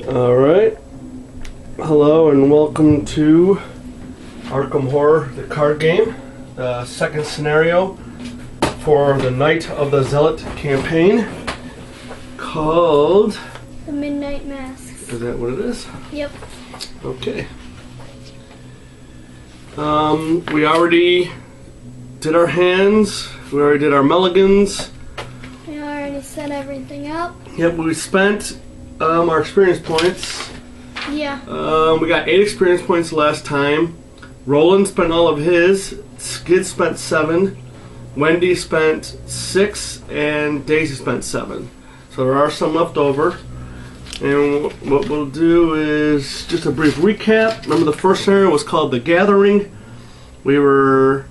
Alright, hello and welcome to Arkham Horror, the card game, the second scenario for the Night of the Zealot campaign called... The Midnight Masks. Is that what it is? Yep. Okay. We already did our hands, we already did our mulligans. We already set everything up. Yep, we spent our experience points. Yeah. We got 8 experience points last time. Roland spent all of his. Skid spent 7. Wendy spent 6. And Daisy spent 7. So there are some left over. And what we'll do is just a brief recap. Remember, the first scenario was called The Gathering. We were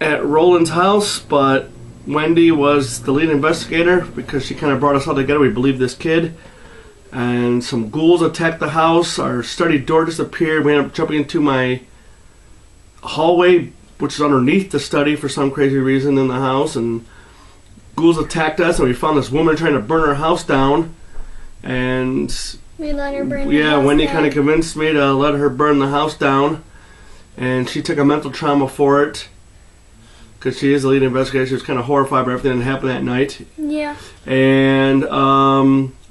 at Roland's house, but Wendy was the lead investigator because she kind of brought us all together. We believed this kid. And some ghouls attacked the house. Our study door disappeared. We ended up jumping into my hallway, which is underneath the study for some crazy reason in the house. And ghouls attacked us, and we found this woman trying to burn her house down. And we let her burn the house Wendy down. kind of convinced me to let her burn the house down. And she took a mental trauma for it. Because she is the lead investigator. She was kind of horrified by everything that happened that night. Yeah. And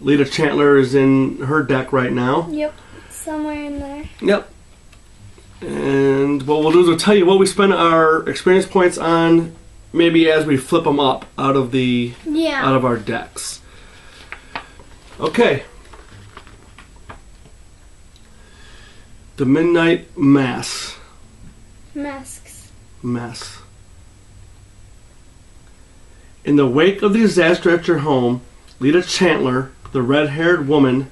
Lita Chandler is in her deck right now. Yep. Somewhere in there. Yep. And what we'll do is we'll tell you what we spend our experience points on, maybe as we flip them up out of our decks. Okay. The Midnight Mass. Masks. Mass. In the wake of the disaster at your home, Lita Chandler, the red-haired woman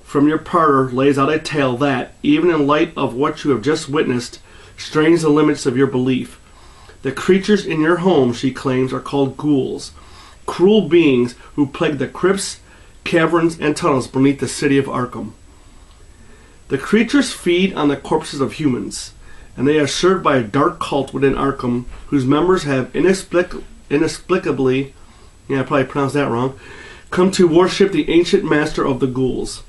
from your parlor, lays out a tale that, even in light of what you have just witnessed, strains the limits of your belief. The creatures in your home, she claims, are called ghouls, cruel beings who plague the crypts, caverns, and tunnels beneath the city of Arkham. The creatures feed on the corpses of humans, and they are served by a dark cult within Arkham, whose members have inexplicably, I probably pronounced that wrong, come to worship the ancient master of the ghouls.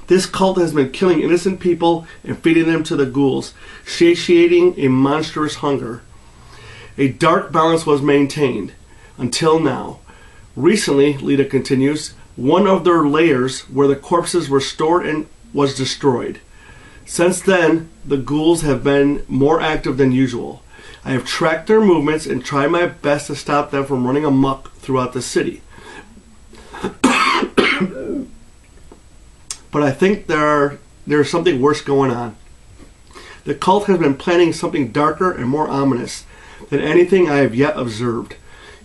This cult has been killing innocent people and feeding them to the ghouls, satiating a monstrous hunger. A dark balance was maintained, until now. Recently, Lita continues, one of their layers where the corpses were stored and was destroyed. Since then, the ghouls have been more active than usual. I have tracked their movements and tried my best to stop them from running amok throughout the city. But I think there's something worse going on. The cult has been planning something darker and more ominous than anything I have yet observed.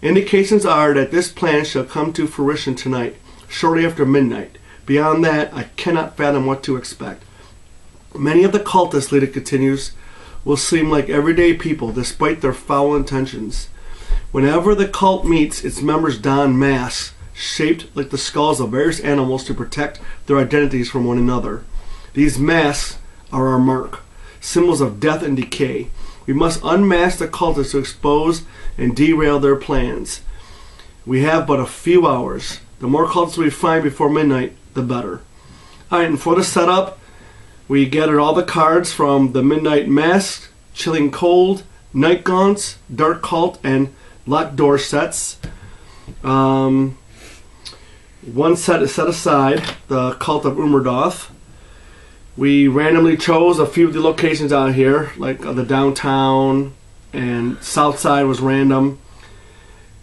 Indications are that this plan shall come to fruition tonight, shortly after midnight. Beyond that, I cannot fathom what to expect. Many of the cultists, Lita continues, will seem like everyday people despite their foul intentions. Whenever the cult meets, its members don masks shaped like the skulls of various animals to protect their identities from one another. These masks are our mark, symbols of death and decay. We must unmask the cultists to expose and derail their plans. We have but a few hours. The more cultists we find before midnight, the better. Alright, and for the setup, we gathered all the cards from the Midnight Mask, Chilling Cold, Night Gaunts, Dark Cult, and Locked Door sets. One set is set aside, the Cult of Ummerdoth. We randomly chose a few of the locations out here, like the downtown and south side was random.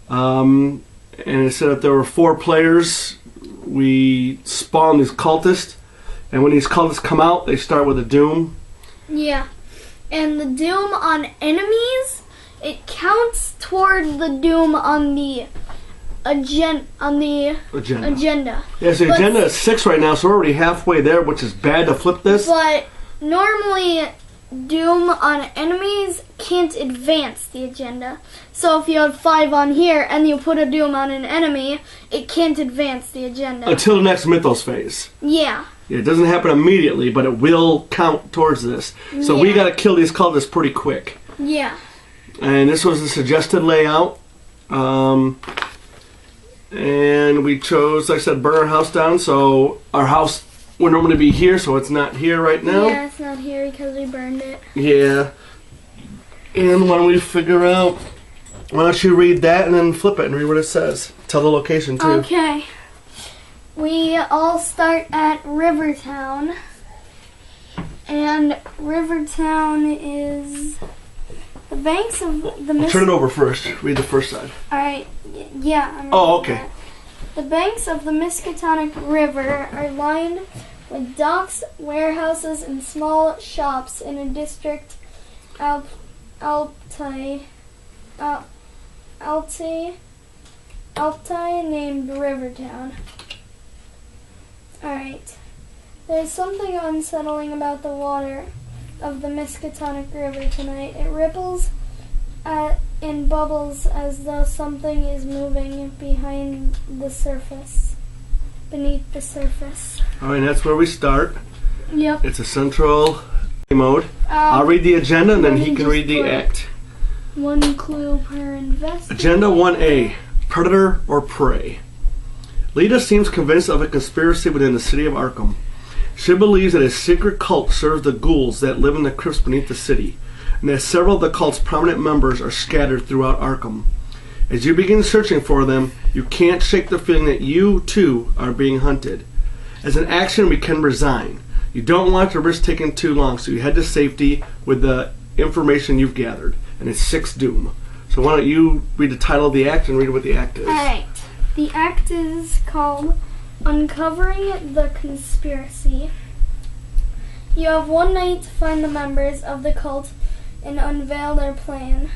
And it said that there were 4 players. We spawned these cultists. And when these cultists come out, they start with a doom. Yeah. And the doom on enemies, it counts toward the doom on the agenda. Yeah, so the agenda is 6 right now, so we're already halfway there, which is bad to flip this. But normally, doom on enemies can't advance the agenda. So if you have 5 on here and you put a doom on an enemy, it can't advance the agenda. Until the next Mythos phase. Yeah. It doesn't happen immediately, but it will count towards this. So we got to kill these cultists pretty quick. Yeah. And this was the suggested layout. And we chose, like I said, burn our house down. So our house would normally be here, so it's not here right now. Yeah, it's not here because we burned it. Yeah. And why don't we figure out, why don't you read that and then flip it and read what it says. Tell the location too. Okay. We all start at Rivertown. And Rivertown is the banks of the Turn it over first. Read the first side. Alright, yeah. Oh, okay. That. The banks of the Miskatonic River are lined with docks, warehouses, and small shops in a district Altai named Rivertown. Alright. There's something unsettling about the water of the Miskatonic River tonight. It ripples in bubbles as though something is moving beneath the surface. Alright, that's where we start. Yep. It's a central mode. I'll read the agenda and then he can read the put act. One clue per investigator. Agenda 1A, Predator or Prey. Lita seems convinced of a conspiracy within the city of Arkham. She believes that a secret cult serves the ghouls that live in the crypts beneath the city, and that several of the cult's prominent members are scattered throughout Arkham. As you begin searching for them, you can't shake the feeling that you, too, are being hunted. As an action, we can resign. You don't want to risk taking too long, so you head to safety with the information you've gathered, and it's 6 Doom. So why don't you read the title of the act and read what the act is. Alright. The act is called Uncovering the Conspiracy. You have one night to find the members of the cult and unveil their plan.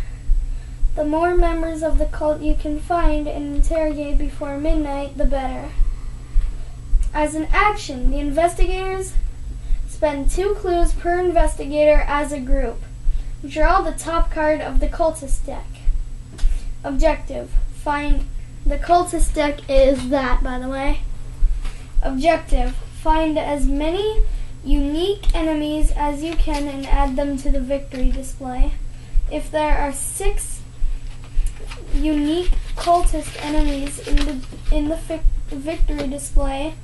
The more members of the cult you can find and interrogate before midnight, the better. As an action, the investigators spend 2 clues per investigator as a group. Draw the top card of the cultist deck. Objective: find the cultist deck is that, by the way. Objective: find as many unique enemies as you can and add them to the victory display. If there are 6 unique cultist enemies in the victory display,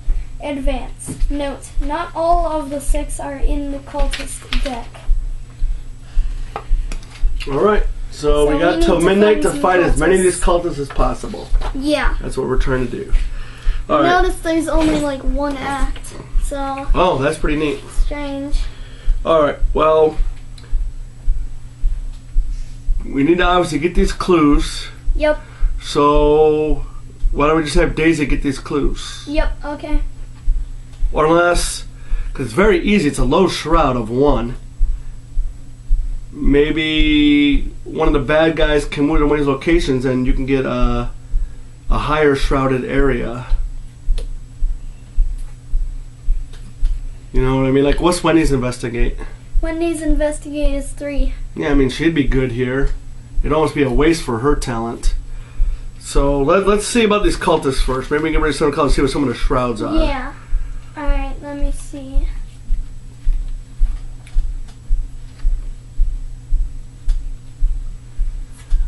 advance. Note: not all of the 6 are in the cultist deck. Alright, so we got till midnight to find as many of these cultists as possible. Yeah. That's what we're trying to do. Alright. Notice there's only like 1 act, so Oh, that's pretty neat. strange. Alright, well, we need to obviously get these clues. Yep. So, why don't we just have Daisy get these clues? Yep, okay. Or unless, because it's very easy, it's a low shroud of 1. Maybe one of the bad guys can move to one of these locations and you can get a higher shrouded area. You know what I mean? Like, what's Wendy's investigate? Wendy's investigate is 3. Yeah, I mean, she'd be good here. It'd almost be a waste for her talent. So, let's see about these cultists first. Maybe we can get rid of some of the cultists, see what some of the shrouds are. Yeah. Alright, let me see.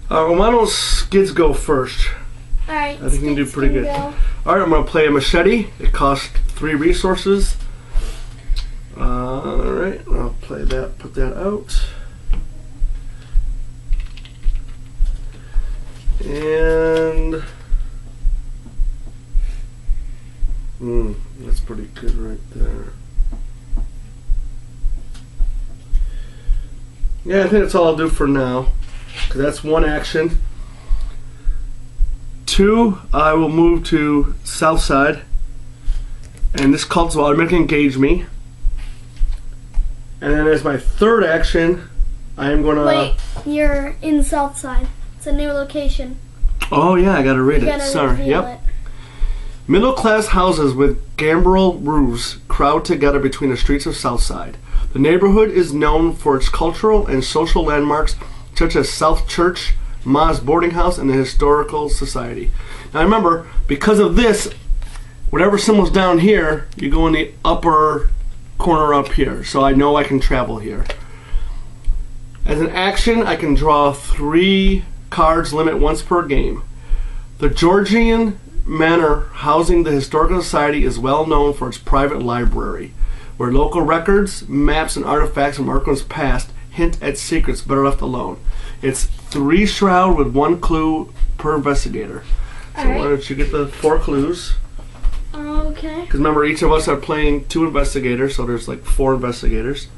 Why don't Skids go first? Alright, I think you can do pretty good. Go. Alright, I'm going to play a machete. It costs 3 resources. Alright, I'll play that, put that out. And... that's pretty good right there. Yeah, I think that's all I'll do for now. Because that's 1 action. 2, I will move to south side. And this cult will automatically engage me. And then as my 3rd action, I am going to... Wait, you're in Southside. It's a new location. Oh yeah, I got to read You it. gotta Sorry. reveal Yep. it. Middle-class houses with gambrel roofs crowd together between the streets of Southside. The neighborhood is known for its cultural and social landmarks such as South Church, Ma's Boarding House, and the Historical Society. Now remember, because of this, whatever symbol's down here, you go in the upper corner up here. So I know I can travel here. As an action, I can draw 3 cards, limit once per game. The Georgian Manor housing the Historical Society is well known for its private library, where local records, maps, and artifacts from Arkham's past hint at secrets better left alone. It's 3 shroud with 1 clue per investigator. So All right. why don't you get the 4 clues? Okay. Because remember, each of us are playing 2 investigators, so there's like 4 investigators.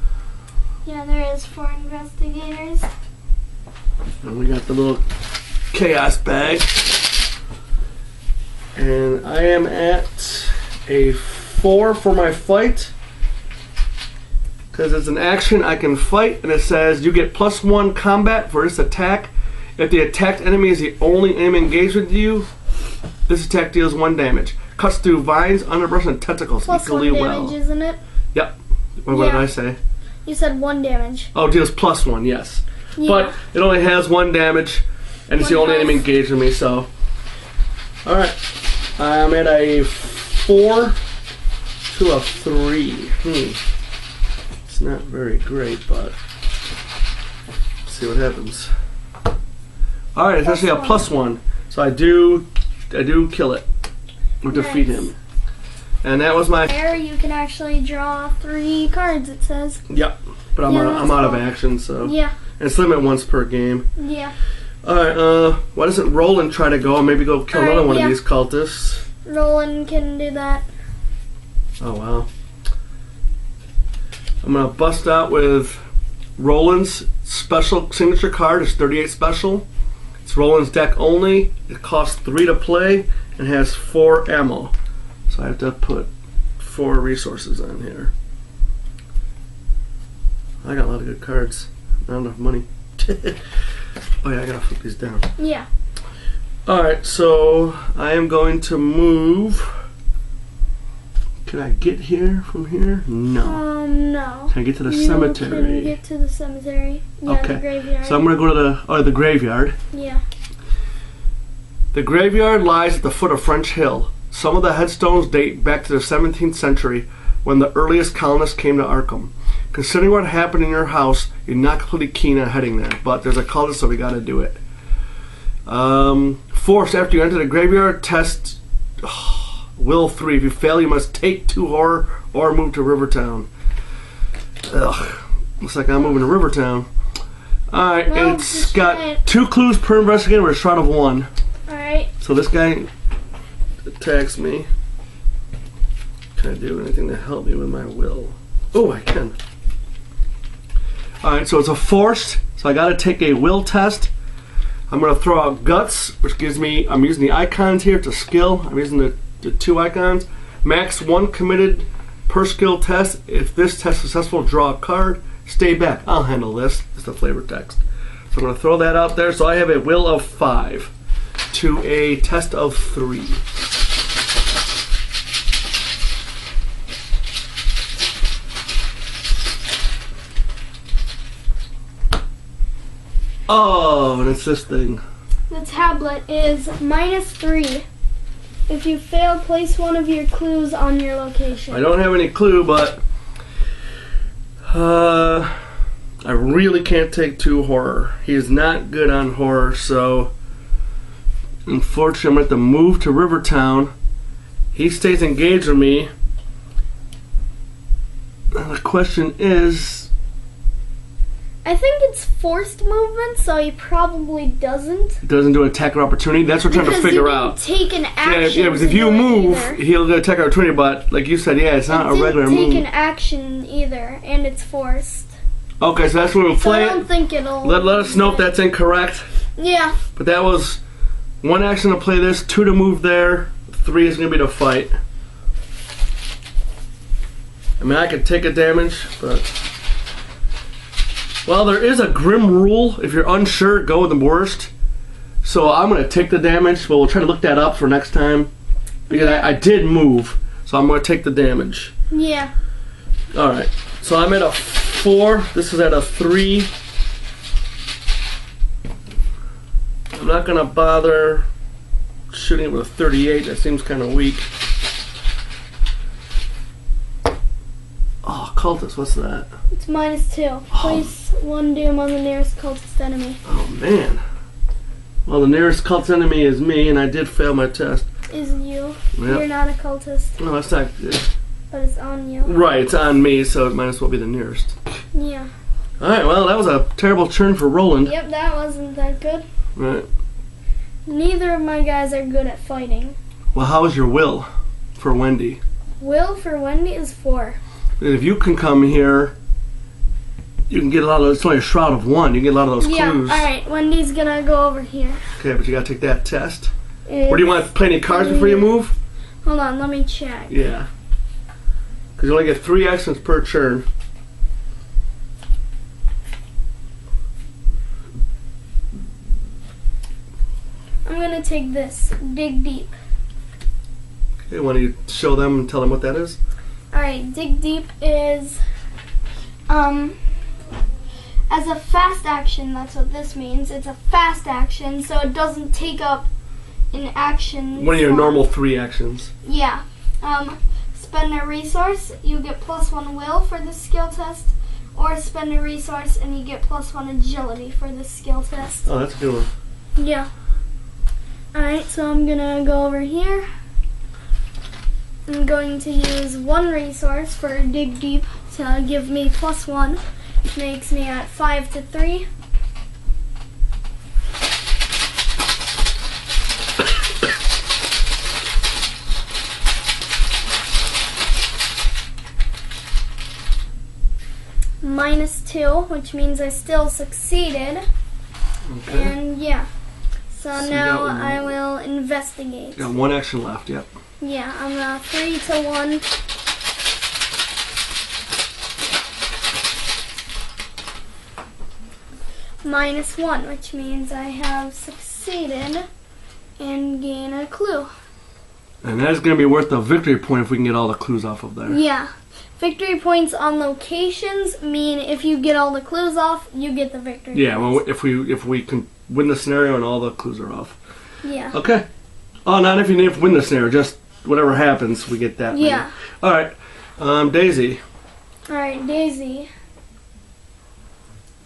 Yeah, there is 4 investigators. And we got the little chaos bag. And I am at a 4 for my fight. Because it's an action, I can fight, and it says you get +1 combat for this attack. If the attacked enemy is the only enemy engaged with you, this attack deals 1 damage. Cuts through vines, underbrush, and tentacles Plus 1 equally damage, well. isn't it? Yep. What did Yeah. I say? You said 1 damage. Oh, deals +1, yes. Yeah. But it only has 1 damage, and it's the 1 only enemy health. engaged with me, so. Alright. I'm at a 4 to a 3. It's not very great, but let's see what happens. Alright, it's actually a +1. So I do kill it. Or defeat Nice. him. And that was my. There you can actually draw 3 cards, it says. Yep. But I'm, Yeah, out, that's I'm out of cool. action, so. Yeah, And it's limit once per game. yeah. Alright, why doesn't Roland try to go and maybe go kill another Alright, one yeah. of these cultists? Roland can do that. Oh, wow. I'm going to bust out with Roland's special signature card. It's 38 special. It's Roland's deck only. It costs 3 to play and has 4 ammo. So I have to put 4 resources on here. I got a lot of good cards. Not enough money. Oh yeah, I gotta flip these down. Yeah. Alright, so I am going to move. Can I get here from here? No. No. Can I get to the You cemetery? can get to the cemetery. Yeah, Okay. the graveyard. So I'm going to go to the graveyard. Yeah. The graveyard lies at the foot of French Hill. Some of the headstones date back to the 17th century when the earliest colonists came to Arkham. Considering what happened in your house, you're not completely keen on heading there, but there's a cultist, so we got to do it. Forced after you enter the graveyard, test Will 3. If you fail, you must take 2 horror or move to Rivertown. Ugh. Looks like I'm moving to Rivertown. Alright, Well, it's just got try it. 2 clues per investigator with a shroud of 1. Alright. So this guy attacks me. Can I do anything to help me with my will? Oh, I can. Alright, so it's a forced, so I gotta take a will test. I'm gonna throw out guts, which gives me, I'm using the icons here to skill. I'm using the 2 icons. Max 1 committed per skill test. If this test is successful, draw a card. Stay back. I'll handle this. It's the flavor text. So I'm gonna throw that out there. So I have a will of 5 to a test of 3. Oh, and it's this thing. The tablet is -3. If you fail, place one of your clues on your location. I don't have any clue, but I really can't take 2 horror. He is not good on horror, so unfortunately I'm going to have to move to Rivertown. He stays engaged with me. The question is, I think it's forced movement, so he probably doesn't. it doesn't do attack or opportunity. That's what we're trying to Because figure he out. didn't take an action. Yeah, because to if you do it move, either. he'll get attack or opportunity, but like you said, yeah, it's not It a regular didn't take move. an action either, and it's forced. Okay, so that's when we'll So play I don't it. think it'll. Let us know if that's incorrect. Yeah. But that was 1 action to play this, 2 to move there, 3 is going to be to fight. I mean, I could take a damage, but... Well, there is a grim rule. If you're unsure, go with the worst. So I'm going to take the damage, but we'll try to look that up for next time. Because I did move, so I'm going to take the damage. Yeah. Alright, so I'm at a 4. This is at a 3. I'm not going to bother shooting it with a 38. That seems kind of weak. Oh, cultist, what's that? It's -2. Place 1 doom on the nearest cultist enemy. Oh, man. Well, the nearest cult enemy is me, and I did fail my test. is you. Yep. You're not a cultist, No, that's not good. but it's on you. Right, it's on me, so it might as well be the nearest. Yeah. Alright, well, that was a terrible turn for Roland. Yep, that wasn't that good. Right. Neither of my guys are good at fighting. Well, how is your will for Wendy? Will for Wendy is 4. If you can come here, you can get a lot of. It's only a shroud of 1. You can get a lot of those Yeah, clues. alright, Wendy's gonna go over here. Okay, but you gotta take that test. It's, Or do you want to play any cards before you move? Hold on, let me check. Yeah. Because you only get 3 actions per turn. I'm gonna take this. Dig deep. Okay, want to show them and tell them what that is? Alright, dig deep is as a fast action, that's what this means. It's a fast action, so it doesn't take up an action. One of your slot. normal 3 actions. Yeah. Spend a resource, you get +1 will for this skill test, or spend a resource and you get +1 agility for this skill test. Oh, that's a good one. Yeah. Alright, so I'm gonna go over here. I'm going to use 1 resource for dig deep to give me +1, which makes me at 5 to 3. -2, which means I still succeeded. Okay. And yeah. So So you now got I will investigate. You got 1 action left, yep. Yeah, I'm 3 to 1. -1, which means I have succeeded and gain a clue. And that's going to be worth a victory point if we can get all the clues off of there. Yeah. Victory points on locations mean if you get all the clues off, you get the victory Yeah, points. well, if we can win the scenario and all the clues are off. Yeah. Okay. Oh, not if you need to win the scenario, just whatever happens, we get that. Yeah. All right. Daisy, Alright, Daisy.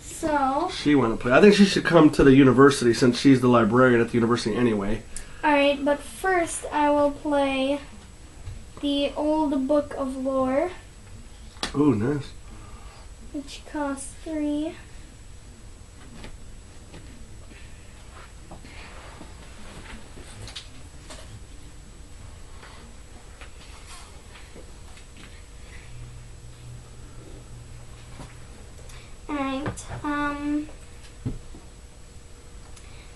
So, she want to play. I think she should come to the university since she's the librarian at the university anyway. alright, but first I will play the Old Book of Lore, Ooh, nice. which costs 3. Alright,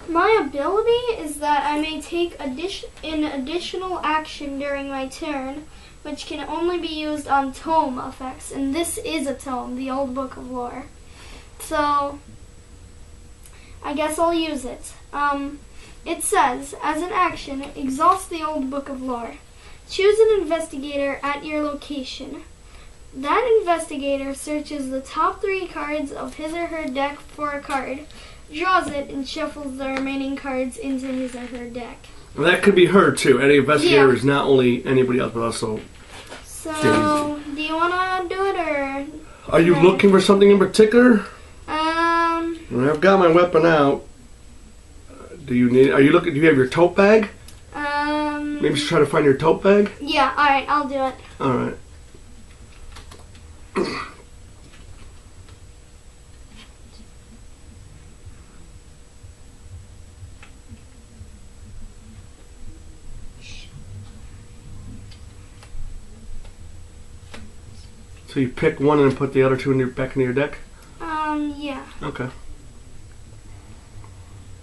my ability is that I may take an additional action during my turn, which can only be used on tome effects, and this is a tome, the Old Book of Lore. So, I guess I'll use it. It says, as an action, exhaust the Old Book of Lore. Choose an investigator at your location. That investigator searches the top 3 cards of his or her deck for a card, draws it, and shuffles the remaining cards into his or her deck. Well, that could be her too. Any investigator Yeah. is not only anybody else, but also. So, do you want to do it, or? Are you Okay. looking for something in particular? Um, I've got my weapon out. Do you need? Are you looking? Do you have your tote bag? Maybe just try to find your tote bag. Yeah, alright, I'll do it. All right. So you pick one and put the other 2 back into your deck? Yeah. Okay.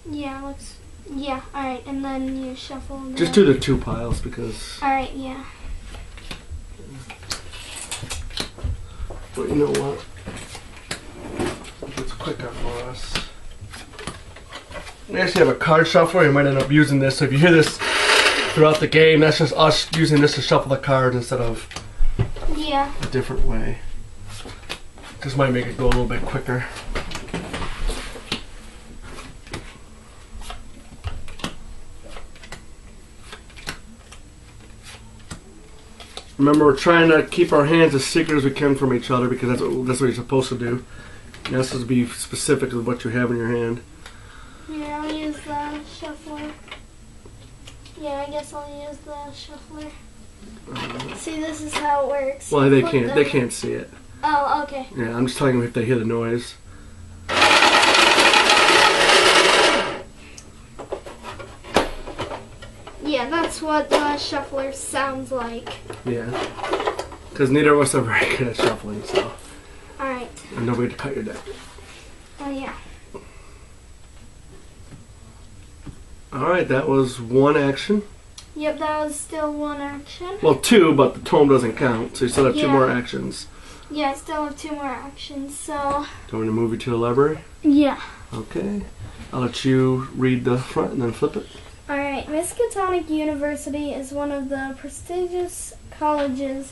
Yeah, yeah, alright, and then you shuffle them. Just do the 2 piles because. Alright, yeah. But you know what? It's quicker for us. We actually have a card shuffler. You might end up using this. So if you hear this throughout the game, that's just us using this to shuffle the cards instead of Yeah. a different way. This might make it go a little bit quicker. Remember, we're trying to keep our hands as secret as we can from each other because that's what you're supposed to do. You're supposed to be specific with what you have in your hand. Here, I'll use the shuffler. Yeah, I guess I'll use the shuffler. See, this is how it works. Well, they can't. They can't see it. Oh, okay. Yeah, I'm just telling them if they hear the noise. Yeah, that's what the shuffler sounds like. Yeah. Because neither of us are very good at shuffling, so. Alright. And nobody to cut your deck. Oh, yeah. Alright, that was one action. Yep, that was still one action. Well, two, but the tome doesn't count, so you still have two Yeah. more actions. Yeah, I still have two more actions, so... Do you want me to move you to the library? Yeah. Okay. I'll let you read the front and then flip it. Alright, Miskatonic University is one of the prestigious colleges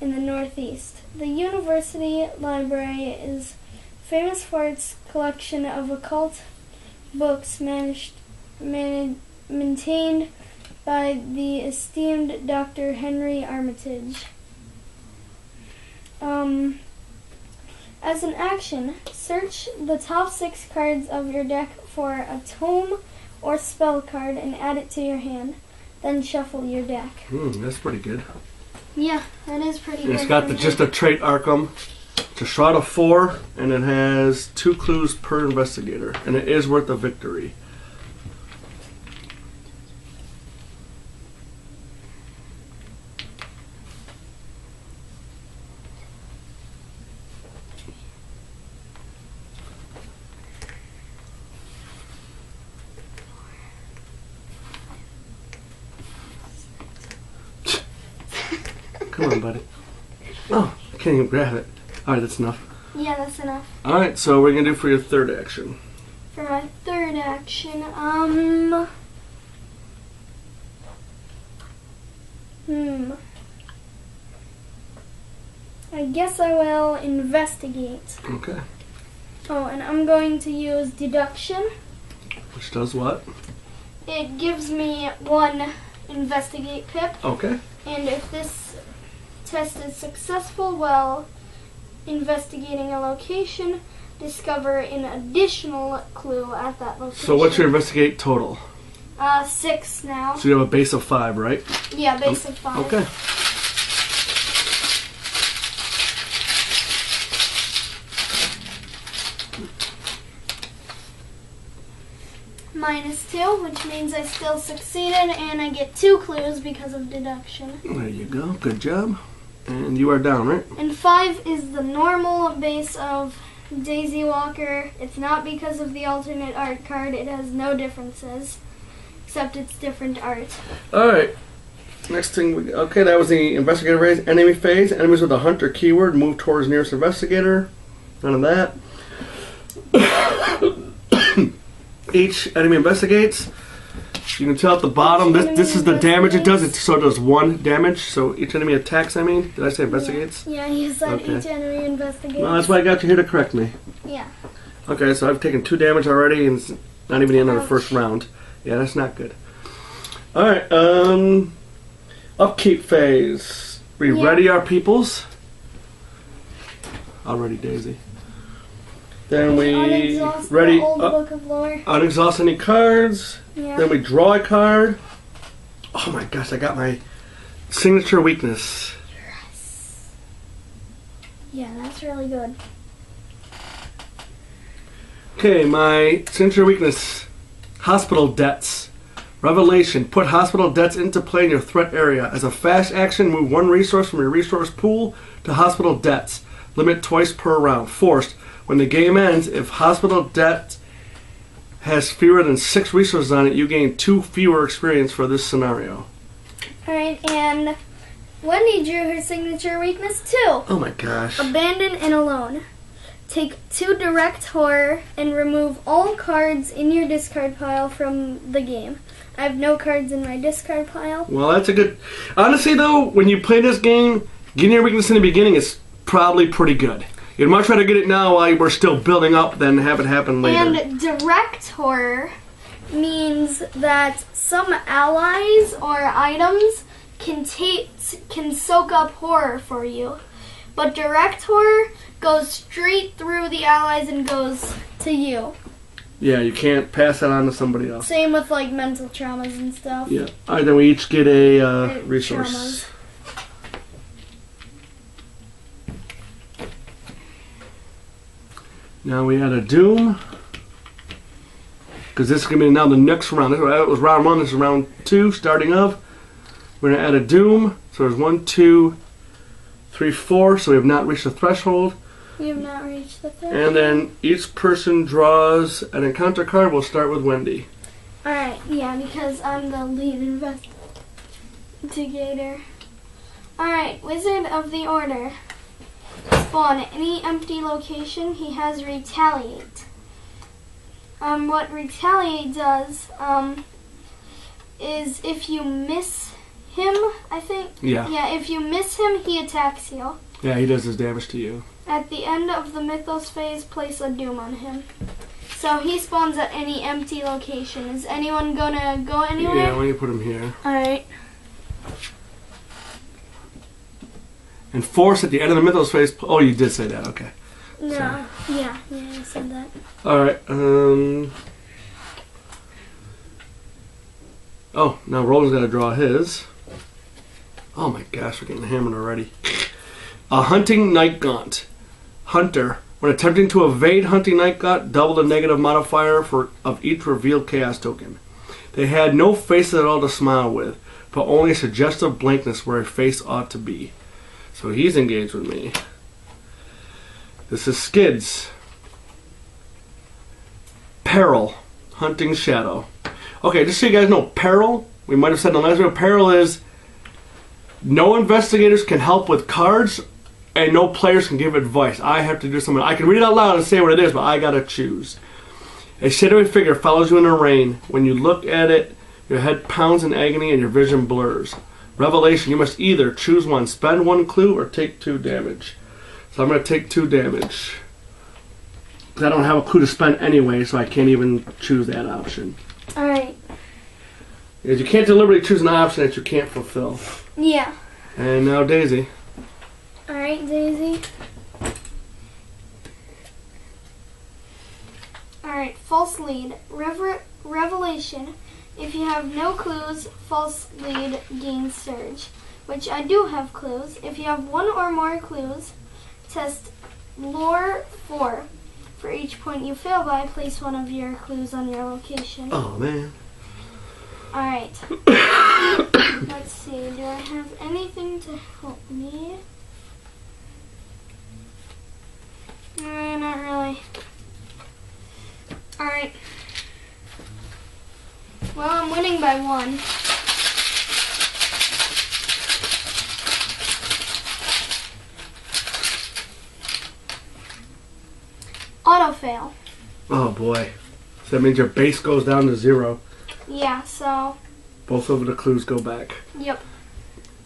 in the Northeast. The university library is famous for its collection of occult books maintained by the esteemed Dr. Henry Armitage. As an action, search the top 6 cards of your deck for a tome or spell card and add it to your hand. Then shuffle your deck. That's pretty good. Yeah, that is pretty And good. it's got the just a trait Arkham. It's a shroud of 4, and it has 2 clues per investigator, and it is worth a victory. Come on, buddy. Oh, I can't even grab it. Alright, that's enough. Yeah, that's enough. Alright, so what are you going to do for your third action? For my third action, I guess I will investigate. Okay. Oh, and I'm going to use deduction. Which does what? It gives me 1 investigate pip, Okay. and if this test is successful while investigating a location, discover an additional clue at that location. So what's your investigate total? 6 now. So you have a base of 5, right? Yeah, base of 5. Okay. -2, which means I still succeeded, and I get 2 clues because of deduction. There you go. Good job. And you are down, right? And 5 is the normal base of Daisy Walker. It's not because of the alternate art card. It has no differences, except it's different art. Alright. Next thing, okay, that was the investigator phase. Enemy phase. Enemies with a hunter keyword move towards nearest investigator. None of that. Each enemy investigates. You can tell at the bottom, this is the damage it does. So it does 1 damage. So each enemy attacks, I mean. Did I say investigates? Yeah, you said Okay. each enemy investigates. Well, that's why I got you here to correct me. Yeah. Okay, so I've taken 2 damage already, and it's not even the end of the Ouch. first round. Yeah, that's not good. Alright, upkeep phase. We Yeah. ready our peoples? Already, Daisy. Then we Unexhaust ready the old book of lore. unexhaust any cards. Yeah. Then we draw a card. Oh my gosh, I got my signature weakness. Yeah, that's really good. Okay, my signature weakness. Hospital debts. Revelation. Put hospital debts into play in your threat area. As a fast action, move 1 resource from your resource pool to hospital debts. Limit twice per round. Forced. When the game ends, if hospital debt has fewer than 6 resources on it, you gain 2 fewer experience for this scenario. Alright, and Wendy drew her signature weakness too. Oh my gosh. Abandoned and alone. Take 2 direct horror and remove all cards in your discard pile from the game. I have no cards in my discard pile. Well, that's a good... Honestly, though, when you play this game, getting your weakness in the beginning is probably pretty good. You'd much rather get it now while we're still building up than have it happen later. And direct horror means that some allies or items can soak up horror for you. But direct horror goes straight through the allies and goes to you. Yeah, you can't pass that on to somebody else. Same with like mental traumas and stuff. Yeah. Alright, then we each get a resource. Traumas. Now we add a doom. Because this is going to be now the next round. That was round 1, this is round 2, starting of. We're going to add a doom. So there's 1, 2, 3, 4. So we have not reached the threshold. You have not reached the threshold. And then each person draws an encounter card. We'll start with Wendy. Alright, yeah, because I'm the lead investigator. Alright, Wizard of the Order. Spawn any empty location. He has Retaliate. What Retaliate does is if you miss him, I think. Yeah. Yeah, if you miss him, he attacks you. Yeah, he does his damage to you. At the end of the Mythos phase, place a doom on him. So he spawns at any empty location. Is anyone gonna go anywhere? Yeah, why don't you put him here? Alright. And force at the end of the Mythos phase. Oh, you did say that. Okay. No. Sorry. Yeah, I said that. Alright. Oh, now Roland's got to draw his. Oh my gosh, we're getting hammered already. A Hunting Night Gaunt. Hunter. When attempting to evade Hunting Night Gaunt, double the negative modifier of each revealed chaos token. They had no faces at all to smile with, but only a suggestive blankness where a face ought to be. So he's engaged with me. This is Skids. Peril. Hunting Shadow. Okay, just so you guys know, Peril, we might have said in the last video, Peril is no investigators can help with cards and no players can give advice. I have to do something. I can read it out loud and say what it is, but I gotta choose. A shadowy figure follows you in the rain. When you look at it, your head pounds in agony and your vision blurs. Revelation, you must either choose one, spend 1 clue, or take 2 damage. So I'm going to take 2 damage. Because I don't have a clue to spend anyway, so I can't even choose that option. Alright. Because you can't deliberately choose an option that you can't fulfill. Yeah. And now Daisy. Alright, Daisy. Alright, false lead. Revelation. If you have no clues, false lead gains surge. Which I do have clues. If you have 1 or more clues, test lore 4. For each point you fail by, place 1 of your clues on your location. Oh, man. Alright. Let's see. Do I have anything to help me? Not really. Alright. Well, I'm winning by 1. Auto fail. Oh, boy. So that means your base goes down to 0. Yeah, so. Both of the clues go back. Yep.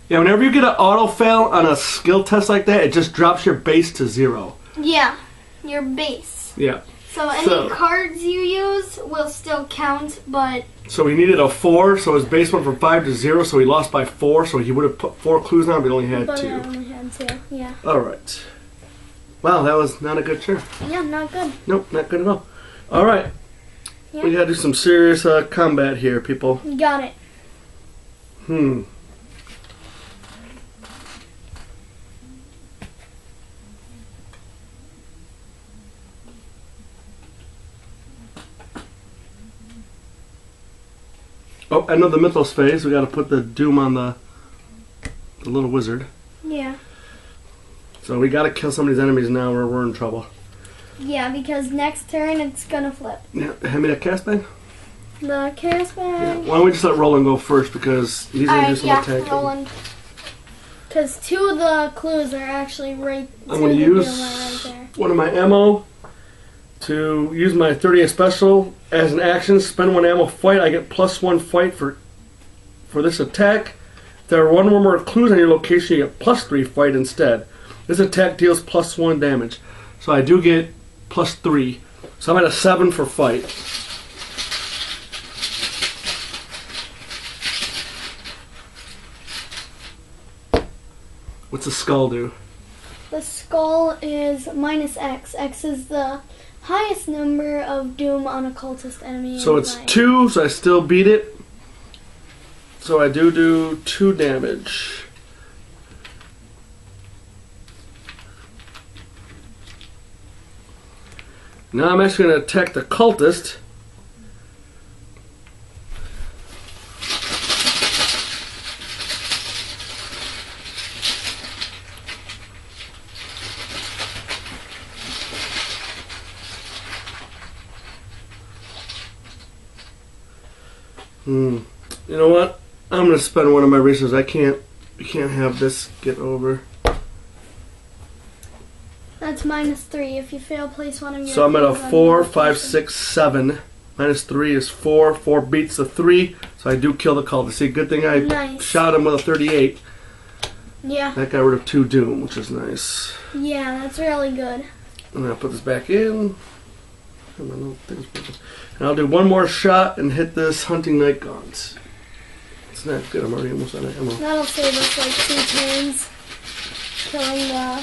Yeah, whenever you get an auto fail on a skill test like that, it just drops your base to 0. Yeah, your base. Yeah. So any cards you use will still count, but... So he needed a 4, so his base went from 5 to 0, so he lost by 4, so he would have put 4 clues on, but he only had 2. But I only had 2, yeah. Alright. Wow, that was not a good turn. Yeah, not good. Nope, not good at all. Alright. Yeah. We gotta do some serious combat here, people. You got it. Oh, end of the Mythos phase. We gotta put the Doom on the little wizard. Yeah. So we gotta kill some of these enemies now or we're in trouble. Yeah, because next turn it's gonna flip. Yeah, hand me that cast bag. The cast bag. Yeah. Why don't we just let Roland go first because he's gonna do some attacking. Roland. Because 2 of the clues are actually right. I'm gonna use right there. one of my ammo to use my 38 special as an action. Spend 1 ammo, fight. I get +1 fight for this attack. If there are 1 or more clues on your location, you get +3 fight instead. This attack deals +1 damage. So I do get +3. So I'm at a 7 for fight. What's the skull do? The skull is -X. X is the highest number of doom on a cultist enemy. So in it's play. 2, so I still beat it. So I do 2 damage. Now I'm actually going to attack the cultist. You know what? I'm going to spend one of my resources. I can't have this get over. That's -3. If you fail, place one of your. So I'm at a clues on 4, your 5, location. 6, 7. -3 is 4. 4 beats the 3. So I do kill the cultist. See, good thing I Nice. shot him with a 38. Yeah. That got rid of 2 doom, which is nice. Yeah, that's really good. I'm going to put this back in. Come on, no, things broken. And I'll do one more shot and hit this hunting night gaunt. It's not good. I'm already almost out of ammo. That'll save us like 2 turns. Killing the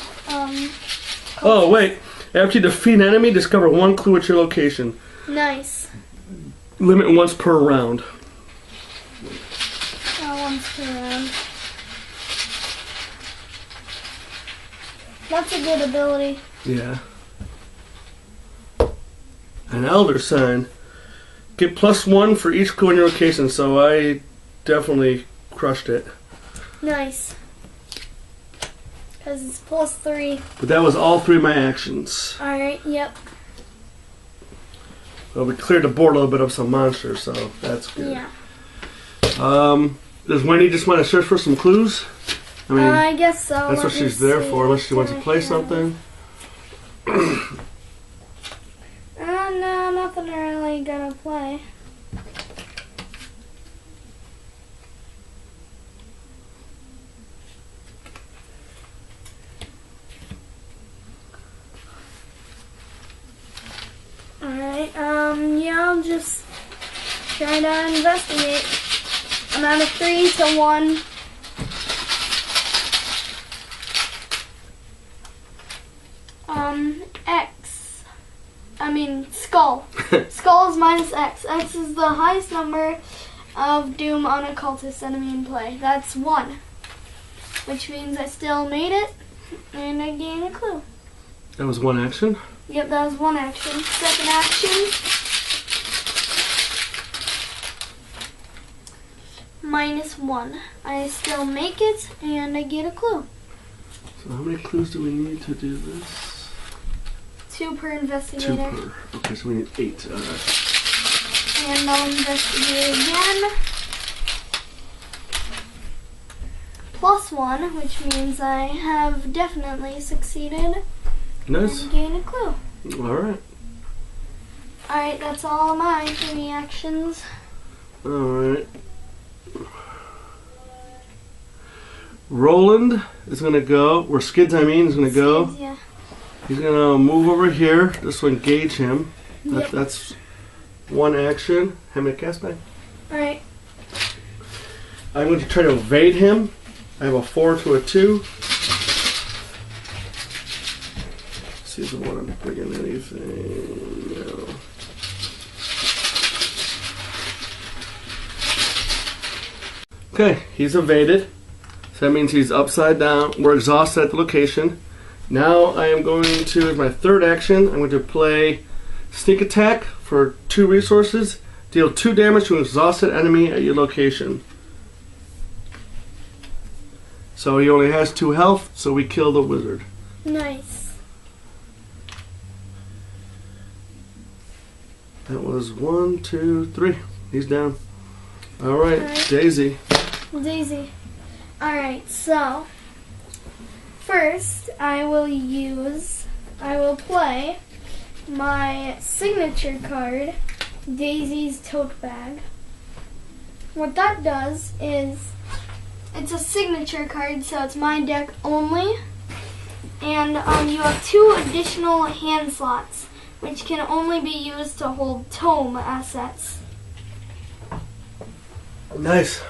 Oh, wait. After you defeat an enemy, discover 1 clue at your location. Nice. Limit once per round. Once per round. That's a good ability. Yeah. An elder sign. Get +1 for each clue in your location, so I definitely crushed it. Nice. Because it's +3. But that was all 3 of my actions. Alright, yep. Well, we cleared the board a little bit of some monsters, so that's good. Yeah. Does Wendy just want to search for some clues? I mean, I guess so. that's what Let me she's there see. for, unless she wants to play Yeah. something. No, nothing really gonna play. Alright, yeah, I'll just try to investigate. I'm at a 3 to 1. X. I mean, skull. Skull is -X. X is the highest number of doom on a cultist enemy in play. That's 1. Which means I still made it, and I gain a clue. That was 1 action. Yep, that was 1 action. Second action. -1. I still make it, and I get a clue. So how many clues do we need to do this? 2 per 2 investigator. per. Okay, so we need 8. And I'll investigate again. +1, which means I have definitely succeeded Nice. and gain a clue. Alright. Alright, that's all of my 3 actions. Alright. Roland is going to go, where Skids I mean is going to go. Skids, yeah. He's going to move over here. This will engage him. Yep. That's 1 action. Have me cast back. Alright. I'm going to try to evade him. I have a 4 to a 2. See if I want to bring in anything. No. Okay, he's evaded. So that means he's upside down. We're exhausted at the location. Now I am going to, as my 3rd action, I'm going to play Sneak Attack for 2 resources. Deal 2 damage to an exhausted enemy at your location. So he only has 2 health, so we kill the wizard. Nice. That was 1, 2, 3. He's down. Alright, Alright. Daisy. Daisy. Alright, so first I will play my signature card, Daisy's Tote Bag. What that does is, it's a signature card, so it's my deck only. And you have 2 additional hand slots, which can only be used to hold tome assets. Nice.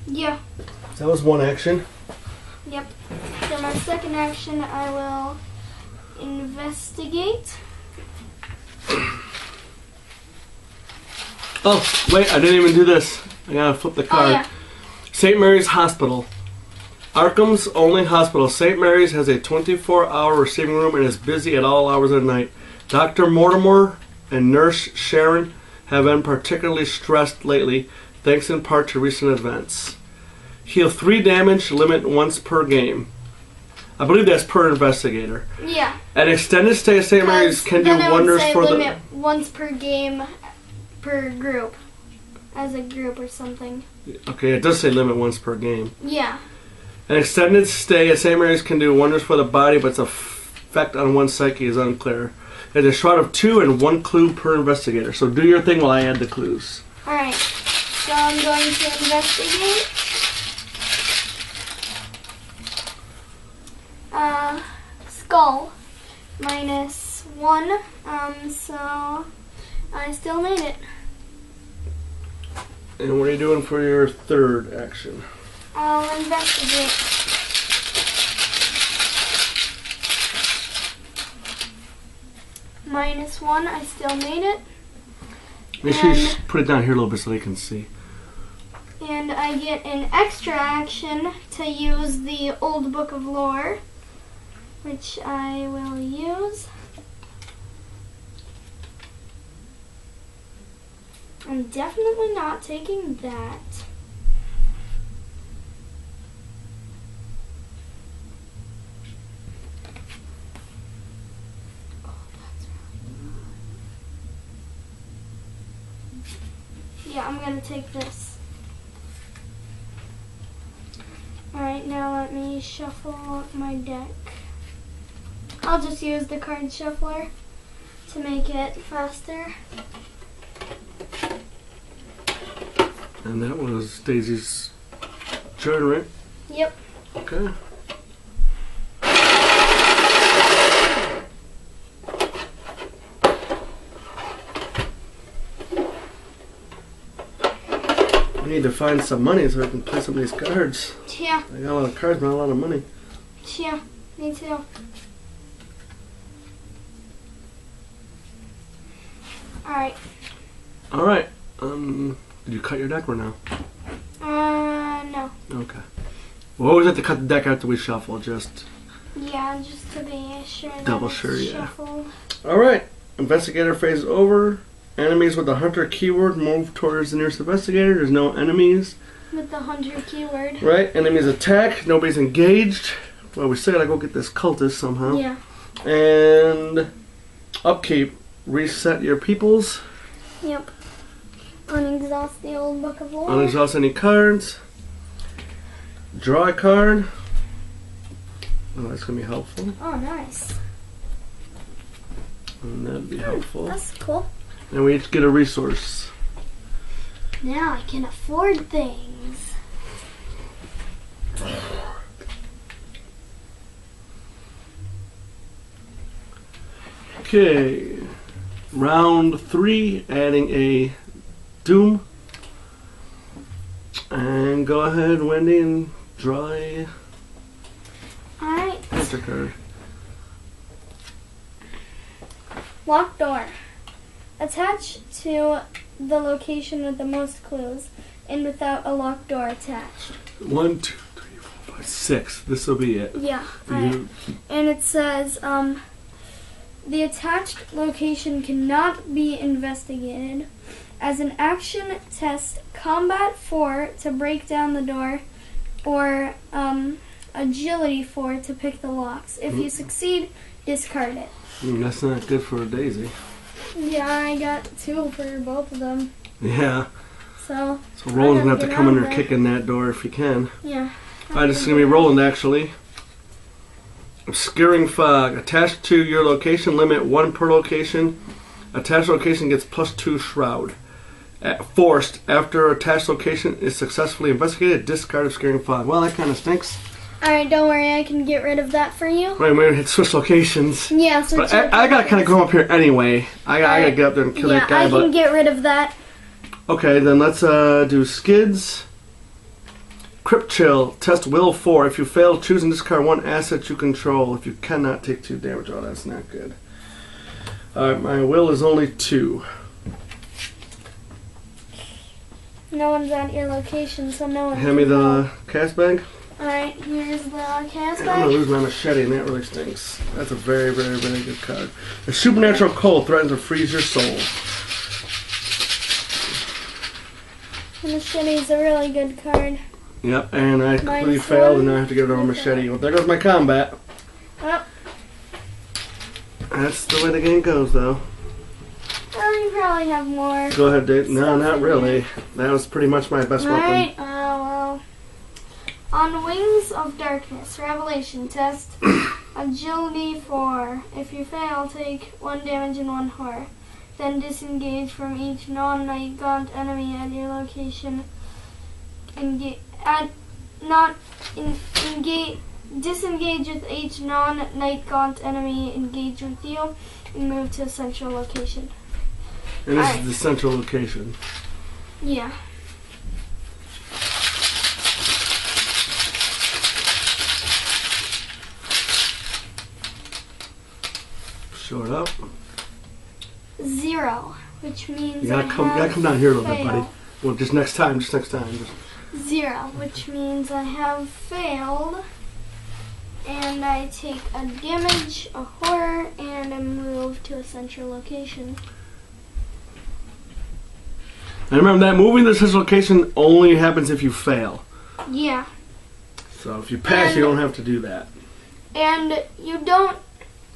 Yeah. That was 1 action. Yep. For my second action, I will investigate. Oh, wait, I didn't even do this. I gotta flip the card. Oh, yeah. St. Mary's Hospital. Arkham's only hospital. St. Mary's has a 24-hour receiving room and is busy at all hours of the night. Dr. Mortimer and Nurse Sharon have been particularly stressed lately, thanks in part to recent events. Heal 3 damage, limit once per game. I believe that's per investigator. Yeah. An extended stay at St. Mary's can do wonders for the... limit once per game per group. As a group or something. Okay, it does say limit once per game. Yeah. An extended stay at St. Mary's can do wonders for the body, but its effect on one's psyche is unclear. There's a shroud of 2 and 1 clue per investigator. So do your thing while I add the clues. Alright. So I'm going to investigate. Skull. -1. So I still made it. And what are you doing for your third action? I'll investigate. -1, I still made it. Make sure you put it down here a little bit so they can see. And I get an extra action to use the Old Book of Lore, which I will use. I'm definitely not taking that. Yeah, I'm gonna take this. Alright, now let me shuffle my deck. I'll just use the card shuffler to make it faster. And that was Daisy's turn, right? Yep. Okay. I need to find some money so I can play some of these cards. Yeah. I got a lot of cards, but not a lot of money. Yeah, me too. Alright. Alright. Did you cut your deck or no? No. Okay. Well, always have to cut the deck after we shuffle, just... Yeah, just to be sure that Double it's sure, yeah. shuffled. Alright. Investigator phase over. Enemies with the hunter keyword move towards the nearest investigator. There's no enemies. With the hunter keyword. Right, enemies attack. Nobody's engaged. Well, we still gotta go get this cultist somehow. Yeah. And upkeep. Reset your peoples. Yep. Unexhaust the Old Book of Lore. Unexhaust any cards. Draw a card. Oh, that's gonna be helpful. Oh, nice. And that'd be helpful. That's cool. And we each get a resource. Now I can afford things. Okay. Round 3, adding a Doom. And go ahead, Wendy, and draw a Alright. monster card. Locked door. Attach to the location with the most clues and without a locked door attached. 1, 2, 3, 4, 5, 6. This will be it. Yeah. You- And it says, the attached location cannot be investigated. As an action, test combat 4 to break down the door, or agility 4 to pick the locks. If you succeed, discard it. That's not good for a Daisy. Yeah, I got 2 for both of them. Yeah. So Roland's gonna have to get come in out there there. kicking that door if he can. Yeah. Alright, this is gonna be Roland actually. Obscuring fog. Attached to your location, limit 1 per location. Attached location gets +2 shroud. Forced. After attached location is successfully investigated, discard obscuring fog. Well, that kind of stinks. Alright, don't worry, I can get rid of that for you. Right, we had to switch locations. Yeah, so But I gotta kind of go up here anyway. I gotta get up there and kill that guy. I can get rid of that. Okay, then let's do skids. Crypt Chill. Test Will 4. If you fail, choose and discard 1 asset you control. If you cannot, take 2 damage. Oh, that's not good. Alright, my will is only 2. No one's at your location, so no one. Hand me the cast bag. Alright, here's the cast I'm gonna bag. lose my machete, and that really stinks. That's a very, very, very good card. The supernatural cold threatens to freeze your soul. The machete's a really good card. Yep, and I completely Minus failed, one. and now I have to get rid of a machete. Well, there goes my combat. Oh, That's the way the game goes, though. well, you probably have more. Go ahead, Dave. No, Stuff not in really. That was pretty much my best weapon. Alright, well. On Wings of Darkness, Revelation test. Agility 4. If you fail, take 1 damage and 1 horror. Then disengage from each non-night gaunt enemy at your location. Disengage with each non-night gaunt enemy engage with you and move to a central location. And this Alright. is the central location. Yeah. Show it up. 0, which means You gotta I come down here a little bit, failed. buddy. Well, just next time. Just 0, which means I have failed. And I take a damage, a horror, and I move to a central location. And remember that moving to the central location only happens if you fail. Yeah. So if you pass, you don't have to do that. And you don't,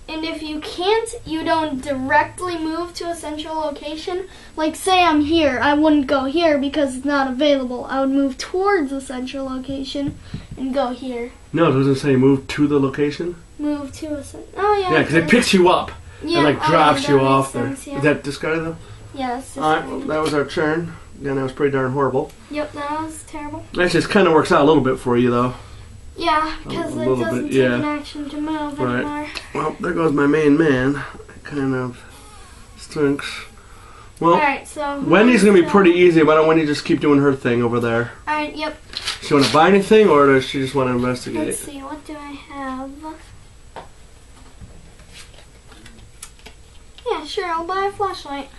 and if you can't, you don't directly move to a central location. Like say I'm here, I wouldn't go here because it's not available. I would move towards the central location and go here. No, it doesn't say move to the location. Move to a oh yeah. Yeah, because it picks you up yeah, and like oh, drops that you makes off there. sense, yeah. Is that discarded though? Yeah, that's just All right, well, that was our turn. Again, that was pretty darn horrible. Yep, that was terrible. Actually, it kind of works out a little bit for you though. Yeah, because A it little doesn't bit, take yeah. an action to move Right. anymore. Well, there goes my main man. It kind of stinks. Well, Alright, so Wendy's gonna be pretty easy. Why don't Wendy just keep doing her thing over there? Alright, yep. She want to buy anything, or does she just want to Let's investigate? see, what do I have? Yeah, sure, I'll buy a flashlight.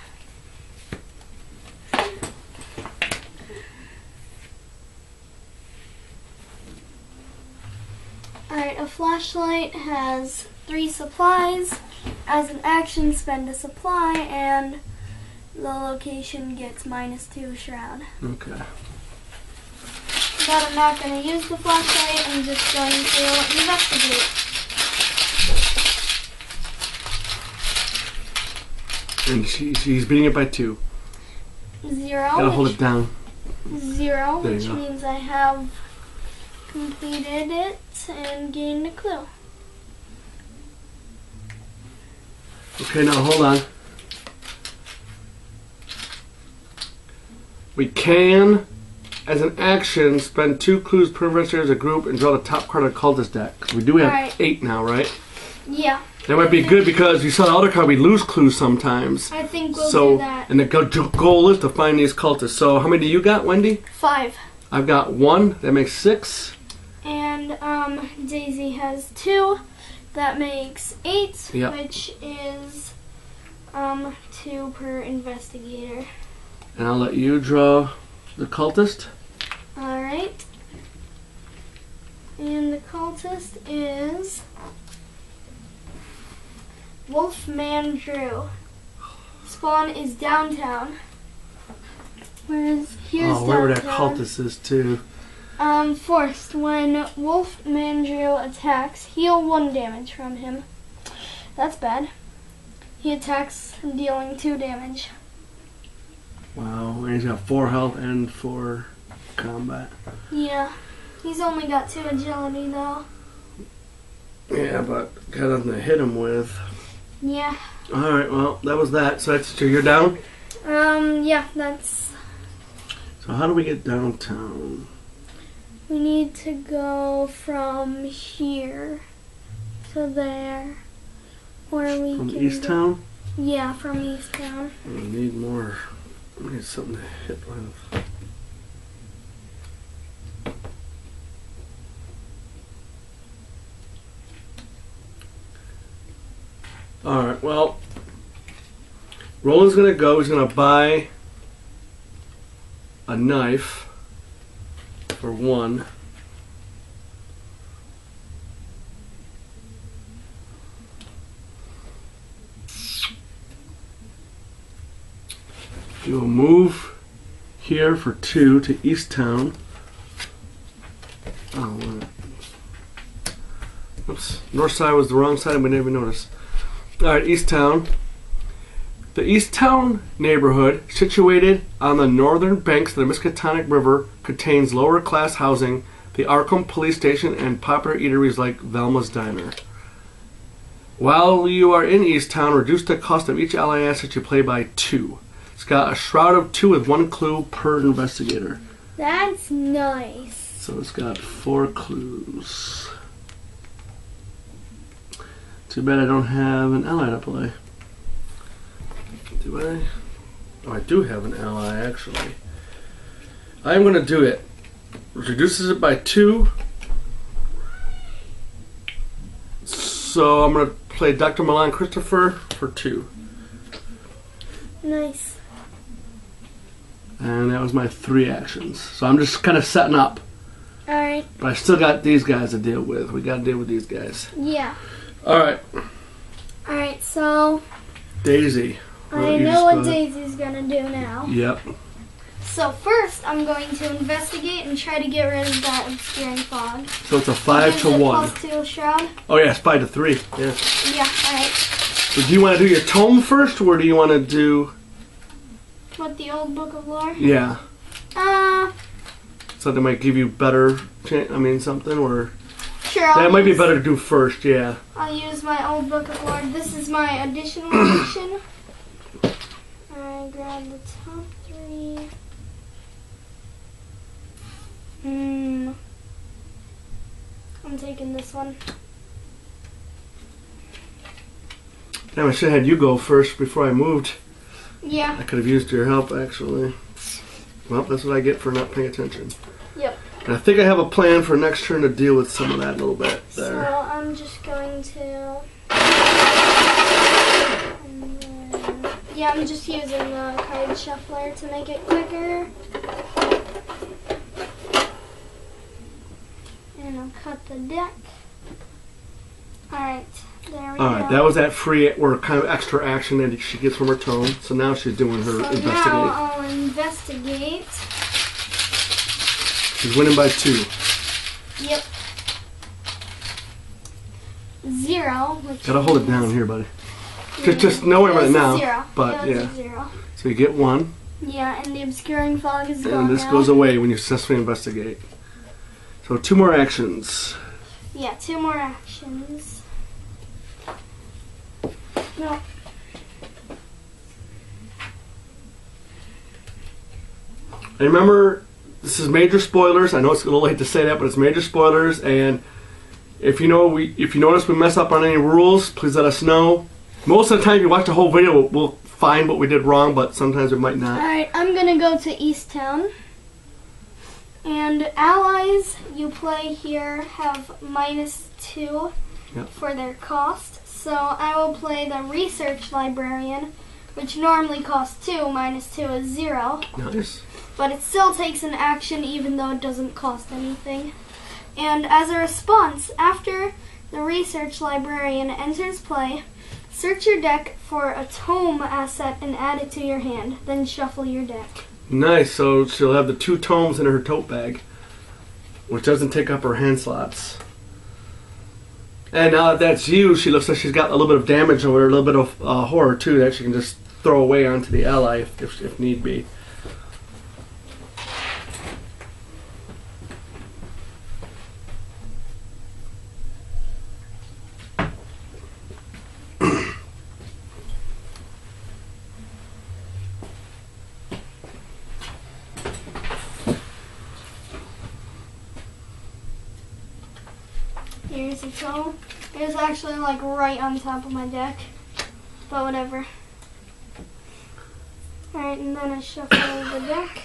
Alright, a flashlight has 3 supplies. As an action, spend a supply, and the location gets -2 shroud. Okay. But I'm not going to use the flashlight, I'm just going to investigate. And she's beating it by 2. 0. Gotta hold which- it down. 0, There you which go. means I have completed it and gained a clue. Okay, now hold on. We can, as an action, spend 2 clues per investigator as a group and draw the top card of the cultist deck. 'Cause we do have Alright. 8 now, right? Yeah, That might be good because you saw the other card, we lose clues sometimes. I think we'll So, do that. and the goal is to find these cultists. So, how many do you got, Wendy? 5. I've got 1. That makes 6. And Daisy has 2. That makes 8, Yep. which is 2 per investigator. And I'll let you draw the cultist. Alright. And the cultist is Wolfman Drew. Spawn is downtown. Here's Wherever that downtown. cultist is, too. Forced. When Wolfman Drew attacks, heal 1 damage from him. That's bad. He attacks, dealing 2 damage. Wow, and he's got 4 health and 4 combat. Yeah. He's only got 2 agility though. Yeah, but got nothing to hit him with. Yeah. Alright, well, that was that. So that's 2. You're down? Yeah, that's... So how do we get downtown? We need to go from here to there. Where we From can East go- Town? Yeah, from East Town. We need more. We need something to hit with. Alright, well, Roland's gonna go. He's gonna buy a knife for 1. You will move here for 2 to Easttown. Oh, oops. North side was the wrong side. We didn't even notice. Alright, Easttown. The Easttown neighborhood, situated on the northern banks of the Miskatonic River, contains lower class housing, the Arkham Police Station, and popular eateries like Velma's Diner. While you are in Easttown, reduce the cost of each ally asset you play by 2. It's got a shroud of 2 with 1 clue per investigator. That's nice. So it's got 4 clues. Too bad I don't have an ally to play. Do I? Oh, I do have an ally, actually. I'm going to do it. Reduces it by 2. So I'm going to play Dr. Milan Christopher for 2. Nice. And that was my 3 actions. So I'm just kind of setting up. Alright. But I still got these guys to deal with. We got to deal with these guys. Yeah. Alright. Alright, so Daisy. I know what Daisy's gonna do now. Yep. So first, I'm going to investigate and try to get rid of that obscuring fog. So it's a 5 to 1. +2 shroud. Oh yeah, it's 5 to 3. Yeah. Yeah. Alright. So do you want to do your tome first, or do you want to do? What, the old book of lore? Yeah. Uh. So that might give you better. Something or. Sure. That might be better to do first. Yeah. I'll use my old book of lore. This is my additional edition. I grab the top 3. I'm taking this one. Damn, I should have had you go first before I moved. Yeah. I could have used your help, actually. Well, that's what I get for not paying attention. Yep. And I think I have a plan for next turn to deal with some of that a little bit there. So I'm just going to. Yeah, I'm just using the card shuffler to make it quicker. And I'll cut the deck. Alright, there we go. Alright, that was that free or kind of extra action that she gets from her tone. So now she's doing her So investigate. now I'll investigate. She's winning by 2. Yep. 0. Which Gotta hold it down here, buddy. Just know it right now. 0. But yeah. yeah. 0. So you get 1. Yeah, and the obscuring fog is gone And this now. goes away when you successfully investigate. So 2 more actions. Yeah, 2 more actions. No. And remember, this is major spoilers. I know it's a little late to say that, but it's major spoilers. And if you notice we mess up on any rules, please let us know. Most of the time, if you watch the whole video, we'll find what we did wrong, but sometimes we might not. Alright, I'm gonna go to Easttown. And allies you play here have -2 Yep. for their cost. So I will play the research librarian, which normally costs 2, -2 is 0. Nice. But it still takes an action even though it doesn't cost anything. And as a response, after the research librarian enters play, search your deck for a tome asset and add it to your hand. Then shuffle your deck. Nice. So she'll have the 2 tomes in her tote bag, which doesn't take up her hand slots. And now that that's you, she looks like she's got a little bit of damage over her, a little bit of horror too that she can just throw away onto the ally if need be. Here's a tome. It was actually like right on top of my deck. But whatever. Alright, and then I shuffle the deck.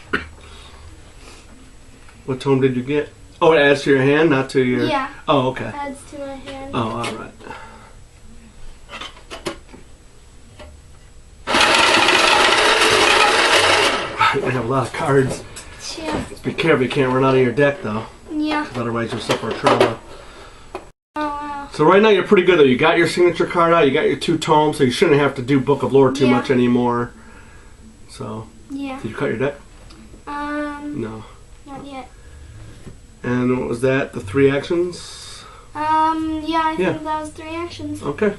What tome did you get? Oh, it adds to your hand, not to your... Yeah. Oh, okay. Adds to my hand. Oh, alright. I have a lot of cards. Yeah. Just be careful, you can't run out of your deck though. Yeah. Because otherwise you'll suffer trauma. Oh, wow. So right now you're pretty good though. You got your signature card out, you got your 2 tomes, so you shouldn't have to do Book of Lore too Yeah. much anymore. So, Yeah. did you cut your deck? No. Not yet. And what was that? The 3 actions? Yeah, I Yeah. think that was 3 actions. Okay.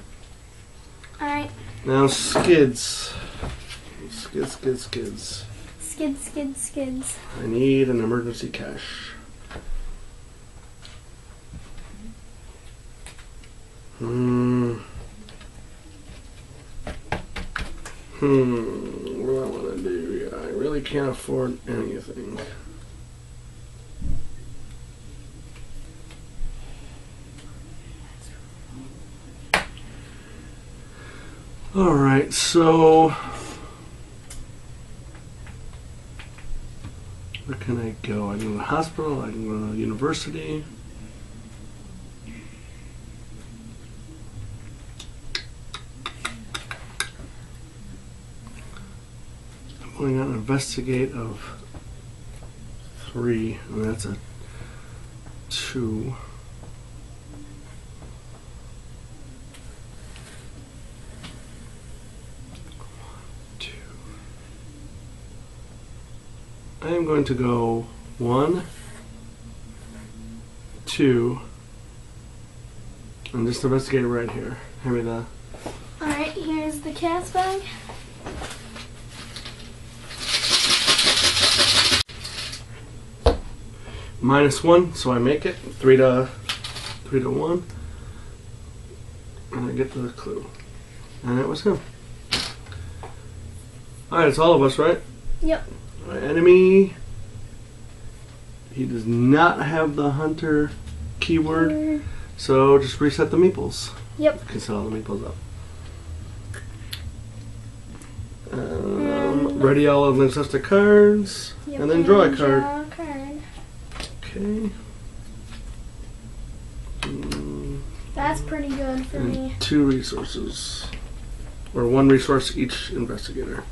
Alright. Now skids. Skids. Skids. I need an emergency cache. What do I want to do? Yeah, I really can't afford anything. Alright, so where can I go? I can go to the hospital, I can go to the university. I'm going on an investigate of 3, and that's a 2. I am going to go 1, 2, and just investigate right here. Hand me the. Alright, here's the cast bag. -1, so I make it 3 to 1, and I get the clue, and it was him. All right, it's all of us, right? Yep. My enemy. He does not have the hunter keyword, so just reset the meeples. Yep. You can set all the meeples up. Ready all of the ancestor cards, Yep. and then draw a card. Draw a card. Okay. That's pretty good for me. And 2 resources, or 1 resource each investigator.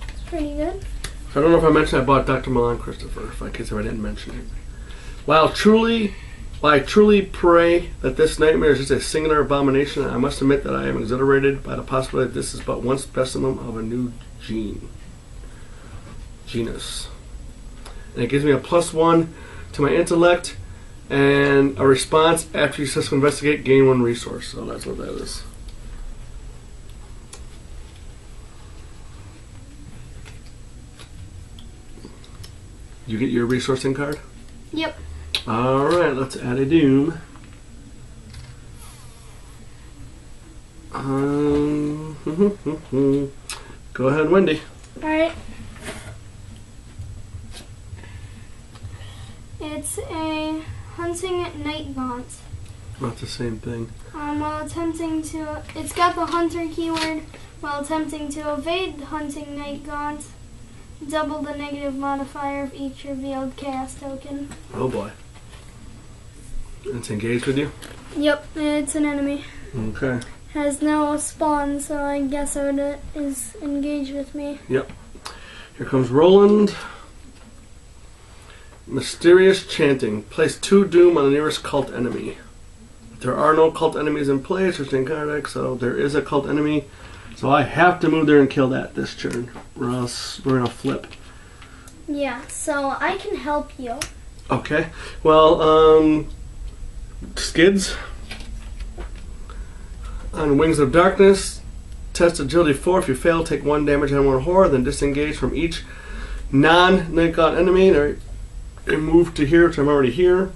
It's pretty good. I don't know if I mentioned I bought Dr. Milan Christopher, in case I didn't mention it. While I truly pray that this nightmare is just a singular abomination, I must admit that I am exhilarated by the possibility that this is but one specimen of a new genus. And it gives me a +1 to my intellect and a response after you successfully investigate, gain 1 resource. So that's what that is. You get your resourcing card? Yep. Alright, let's add a doom. Go ahead, Wendy. Alright. It's a hunting night gaunt. Not the same thing. It's got the hunter keyword. While attempting to evade the hunting night gaunt, double the negative modifier of each revealed chaos token. Oh boy. It's engaged with you? Yep, it's an enemy. Okay. Has no spawn, so I guess it is engaged with me. Yep. Here comes Roland. Mysterious chanting. Place 2 doom on the nearest cult enemy. There are no cult enemies in play, searching card deck, so there is a cult enemy. So I have to move there and kill that this turn, or else we're gonna flip. Yeah, so I can help you. Okay. Well, skids. On Wings of Darkness, test agility 4. If you fail, take 1 damage and 1 horror, then disengage from each non-Night Gaunt enemy. And move to here, which I'm already here.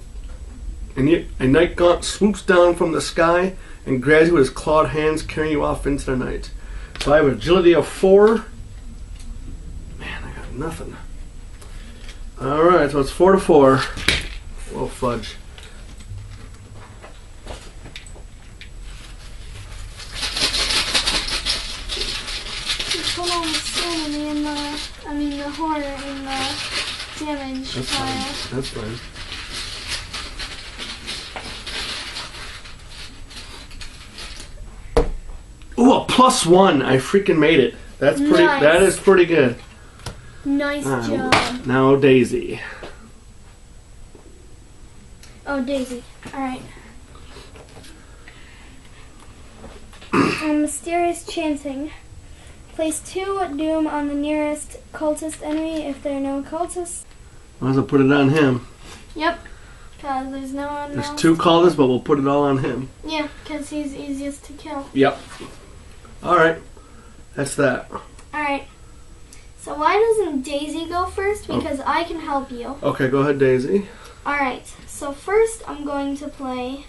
And a Night Gaunt swoops down from the sky and grabs you with his clawed hands, carrying you off into the night. So I have agility of 4. Man, I got nothing. Alright, so it's 4 to 4. Oh, fudge. Put all the sanity in the horror in the damage That's pile. fine. That's fine. Ooh, a +1. I freaking made it. That's pretty. Nice. That is pretty good. Nice job. Now Daisy. Oh, Daisy. Alright. Mysterious chanting. Place 2 doom on the nearest cultist enemy if there are no cultists. Might as well put it on him. Yep. Because there's no one There's else. 2 cultists, but we'll put it all on him. Yeah, because he's easiest to kill. Yep. Alright. That's that. Alright. So why doesn't Daisy go first? Because I can help you. Okay, go ahead, Daisy. Alright. So first I'm going to play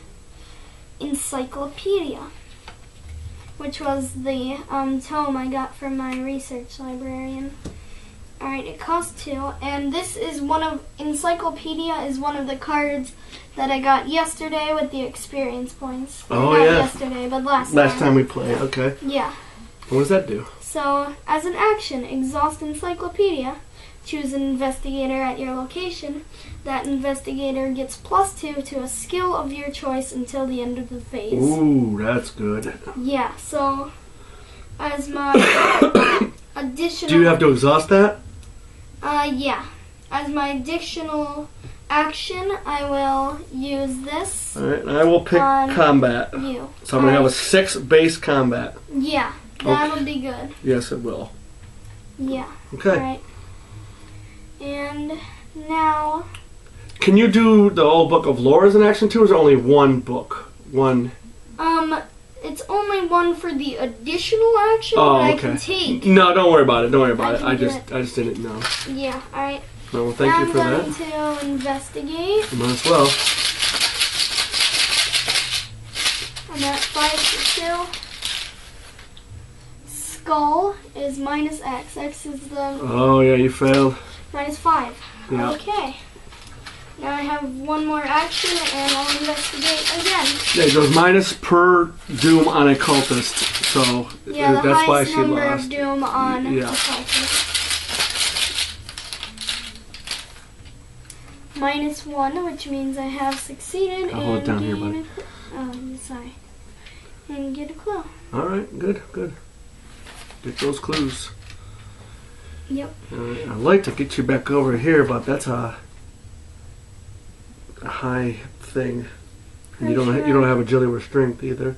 Encyclopedia, which was the tome I got from my research librarian. Alright, it costs 2, and this is Encyclopedia is one of the cards that I got yesterday with the experience points. Oh, Not yeah. yesterday, but last Time we played, okay. Yeah. What does that do? So, as an action, exhaust Encyclopedia. Choose an investigator at your location. That investigator gets +2 to a skill of your choice until the end of the phase. Ooh, that's good. Yeah, so as my additional... Do you have to exhaust that? Yeah. As my additional action, I will use this Alright, I will pick on combat. you. So I'm going to have a 6 base combat. Yeah, that would be good. Yes, it will. Yeah. Okay. Alright. And now... Can you do the whole book of lore as an action too, or is it only one book? One? It's only one for the additional action Oh, that I okay. can take. No, don't worry about it. Don't worry about it. I can do I just didn't know. Yeah, alright. No, well, thank you for I'm that. going to investigate. You might as well. I'm at 5 to 2. Skull is -X. X is the Oh, yeah, you failed. -5. Yeah. Okay. Now I have one more action and I'll investigate again. Yeah, it goes minus per doom on a cultist, so Yeah, the that's why highest she number lost. of doom on Yeah. a cultist. -1, which means I have succeeded I'll hold it and down here, gain bud. sorry. And get a clue. All right, good. Get those clues. Yep. I'd like to get you back over here, but that's a high thing. And you don't have agility or strength either.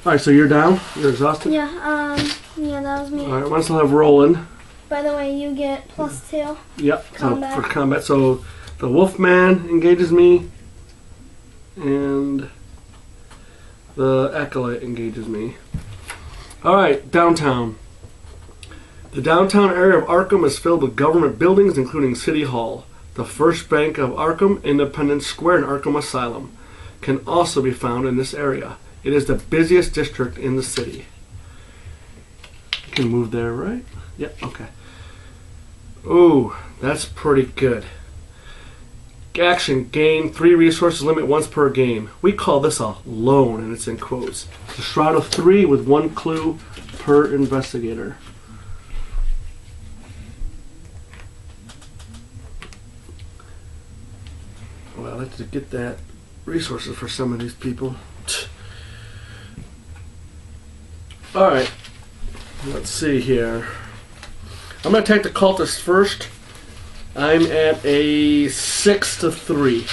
All right, so you're down. You're exhausted. Yeah. Yeah, that was me. All right, once I'll have Roland. By the way, you get +2. Yep. Combat. So for combat, so the Wolfman engages me, and the Acolyte engages me. All right, downtown. The downtown area of Arkham is filled with government buildings, including City Hall, the First Bank of Arkham, Independence Square, and Arkham Asylum can also be found in this area. It is the busiest district in the city. You can move there, right? Yep, okay. Ooh, that's pretty good. Action, gain 3 resources, limit once per game. We call this a loan, and it's in quotes. It's a shroud of 3 with 1 clue per investigator. Well, I'd like to get that resources for some of these people. Alright, let's see here. I'm going to take the cultist first. I'm at a 6 to 3.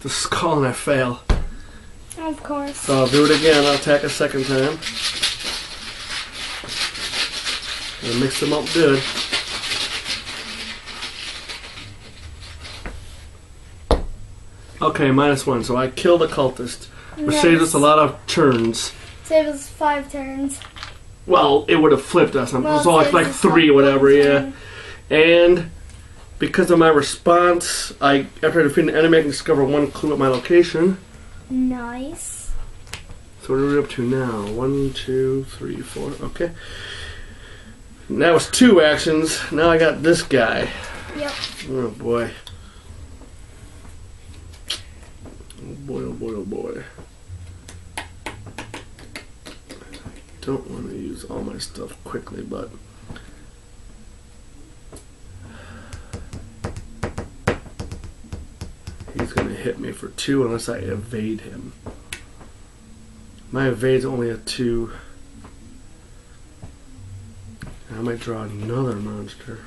The skull and I fail. Of course. So I'll do it again. I'll attack a second time. And mix them up good. Okay, -1. So I kill the cultist, which saves us a lot of turns. Saves us 5 turns. Well, it would have flipped us. Well, So saves like us 3 or one whatever, yeah. turn. And because of my response, after I defeat an enemy, I can discover 1 clue at my location. Nice. So what are we up to now? 1, 2, 3, 4. Okay. That was 2 actions. Now I got this guy. Yep. Oh boy. Oh boy, oh boy, oh boy. Don't want to use all my stuff quickly, but He's going to hit me for 2 unless I evade him. My evade's only a 2. I might draw another monster.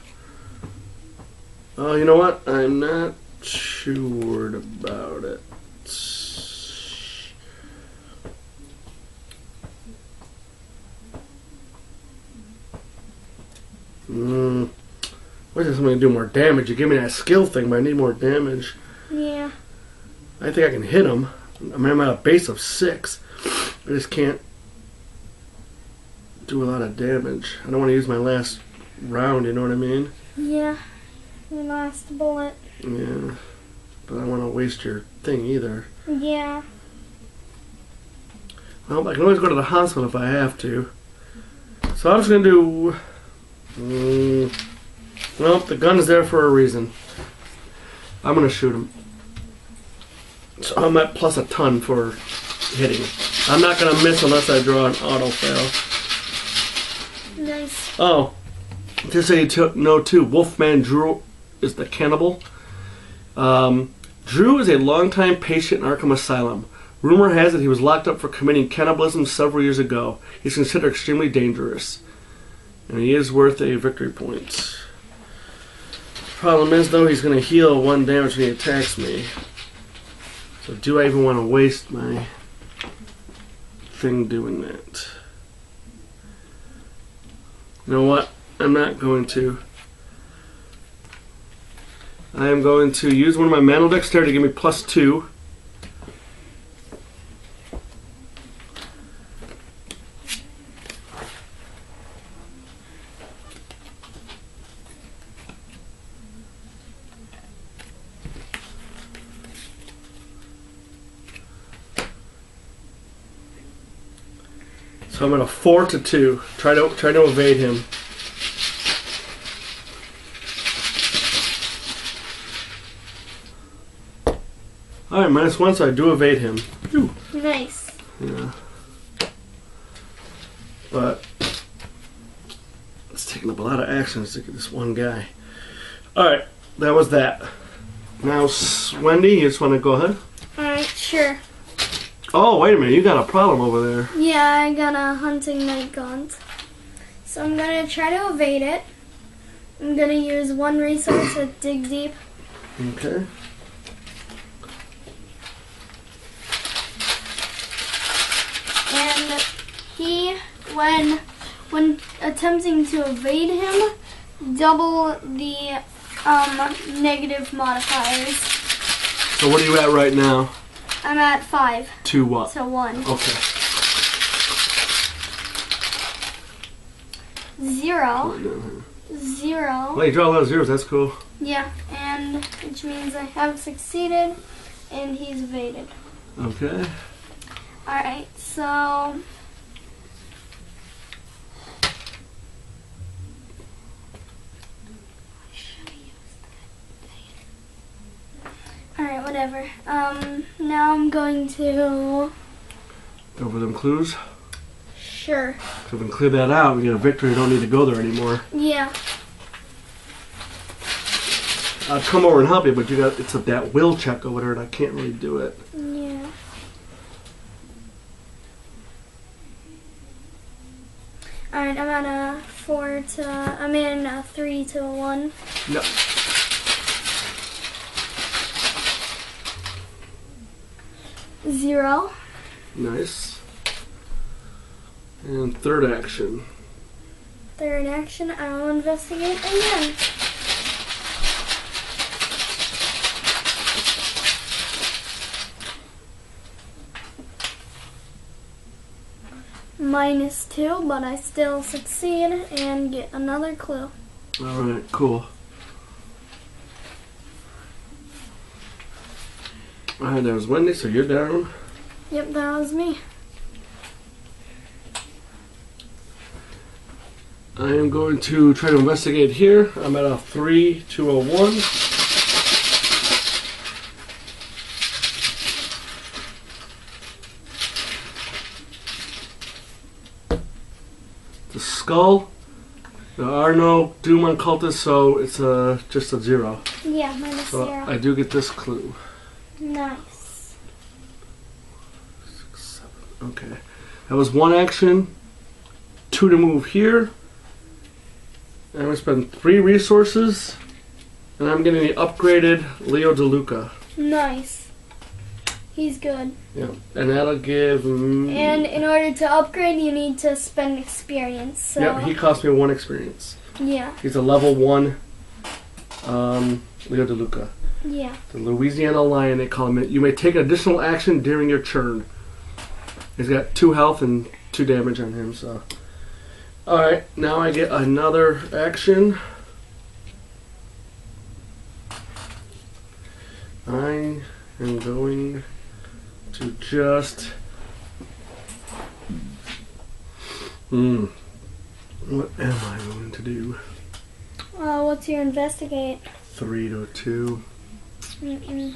Oh, you know what? I'm not sure about it. What is something to do more damage? You give me that skill thing, but I need more damage. Yeah. I think I can hit him. I mean, I'm at a base of 6. I just can't do a lot of damage. I don't want to use my last round, you know what I mean? Yeah. Your last bullet. Yeah. But I don't want to waste your thing either. Yeah. Well, I can always go to the hospital if I have to. So I'm just going to do... well, the gun's there for a reason. I'm going to shoot him. So I'm at plus a ton for hitting. I'm not going to miss unless I draw an auto fail. Nice. Oh, just so you know too, Wolfman Drew is the cannibal. Drew is a longtime patient in Arkham Asylum. Rumor has it he was locked up for committing cannibalism several years ago. He's considered extremely dangerous. And he is worth a victory point. Problem is, though, he's going to heal 1 damage when he attacks me. So do I even want to waste my thing doing that? You know what? I'm not going to. I am going to use one of my Manual Dexterity to give me plus 2. So I'm at a 4 to 2. Try to evade him. Alright, -1, so I do evade him. Whew. Nice. Yeah. But it's taking up a lot of actions to get this one guy. Alright, that was that. Now, Wendy, you just want to go ahead? Alright, sure. Oh, wait a minute, you got a problem over there. Yeah, I got a hunting night gaunt. So I'm gonna try to evade it. I'm gonna use 1 resource with dig deep. Okay. And he, when attempting to evade him, double the negative modifiers. So what are you at right now? I'm at 5 To what? to 1. Okay. 0. 0. Well, you draw a lot of zeros, that's cool. Yeah, and which means I have succeeded and he's evaded. Okay. Alright, so alright, whatever. Now I'm going to Go over them clues. sure. So if we can clear that out, we get a victory, we don't need to go there anymore. Yeah. I'll come over and help you, but you got it's that will check over there and I can't really do it. Yeah. Alright, I'm at a 4 to I'm in a 3 to a 1. Yep. Zero. Nice. And third action. Third action, I will investigate again. -2, but I still succeed and get another clue. Alright, cool. Alright, there's Wendy, so you're down. Yep, that was me. I am going to try to investigate here. I'm at a 3 to a 1. The skull. There are no Doom occultists, so it's just a 0. Yeah, -0. So I do get this clue. Nice. 6, 7. Okay. That was 1 action. 2 to move here. And I'm going to spend 3 resources. And I'm getting the upgraded Leo DeLuca. Nice. He's good. Yeah. And that'll give... And in order to upgrade, you need to spend experience. So. Yep, he cost me 1 experience. Yeah. He's a level 1 Leo DeLuca. Yeah. The Louisiana Lion, they call him. You may take additional action during your turn. He's got 2 health and 2 damage on him, so... Alright, now I get another action. I am going to just... What am I going to do? What's your investigate? 3 to 2. Mm-mm.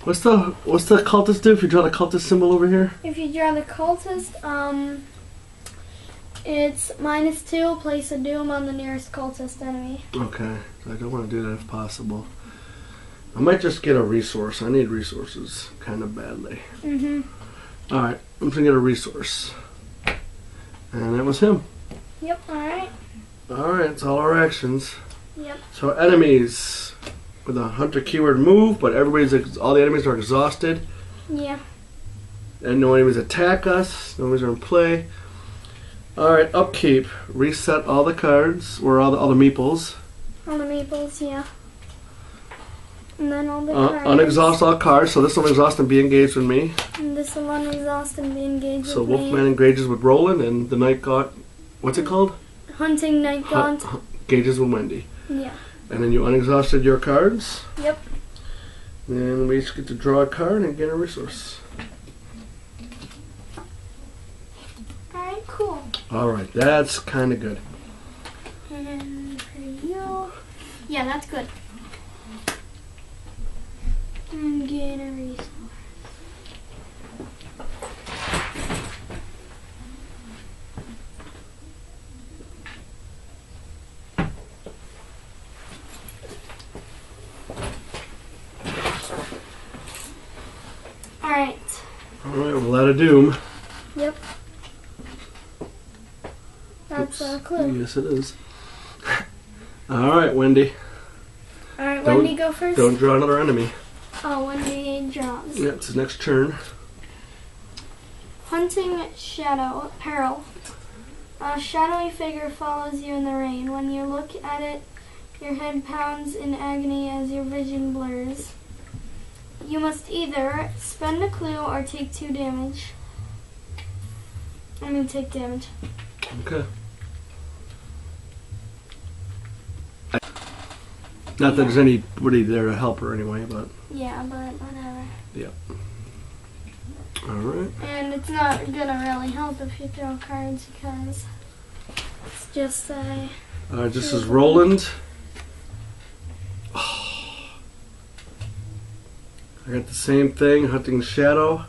What's the cultist do if you draw the cultist symbol over here? If you draw the cultist, it's -2, place a doom on the nearest cultist enemy. Okay, so I don't want to do that if possible. I might just get a resource. I need resources kind of badly. Alright, I'm going to get a resource. And that was him. Yep, alright. Alright, it's all our actions. Yep. So enemies with a hunter keyword move, but all the enemies are exhausted. Yeah. And no enemies attack us. No enemies are in play. Alright, upkeep. Reset all the cards, or all the meeples. All the meeples, yeah. And then all the cards. Unexhaust all cards, so this will exhaust and be engaged with me. And this will unexhaust and be engaged So with Wolfman me. engages with Roland, and the Night Gaunt, what's it called? Hunting Night Gaunt. Engages with Wendy. Yeah. And then you unexhausted your cards. Yep. And we each get to draw a card and get a resource. Alright, cool. Alright, that's kind of good. And for you... Yeah, that's good. And get a resource. Alright. Alright, well, that a doom. Yep. That's a clue. Yes, it is. Alright, Wendy. Alright, Wendy, go first. Don't draw another enemy. Oh, Wendy draws. Yeah, it's his next turn. Hunting shadow, peril. A shadowy figure follows you in the rain. When you look at it, your head pounds in agony as your vision blurs. You must either spend a clue or take 2 damage. I'm going to take damage. Okay. Not that there's anybody there to help her anyway, but... Yeah, but whatever. Yep. Alright. And it's not going to really help if you throw cards because it's just a... This is Roland. I got the same thing, Hunting Shadow.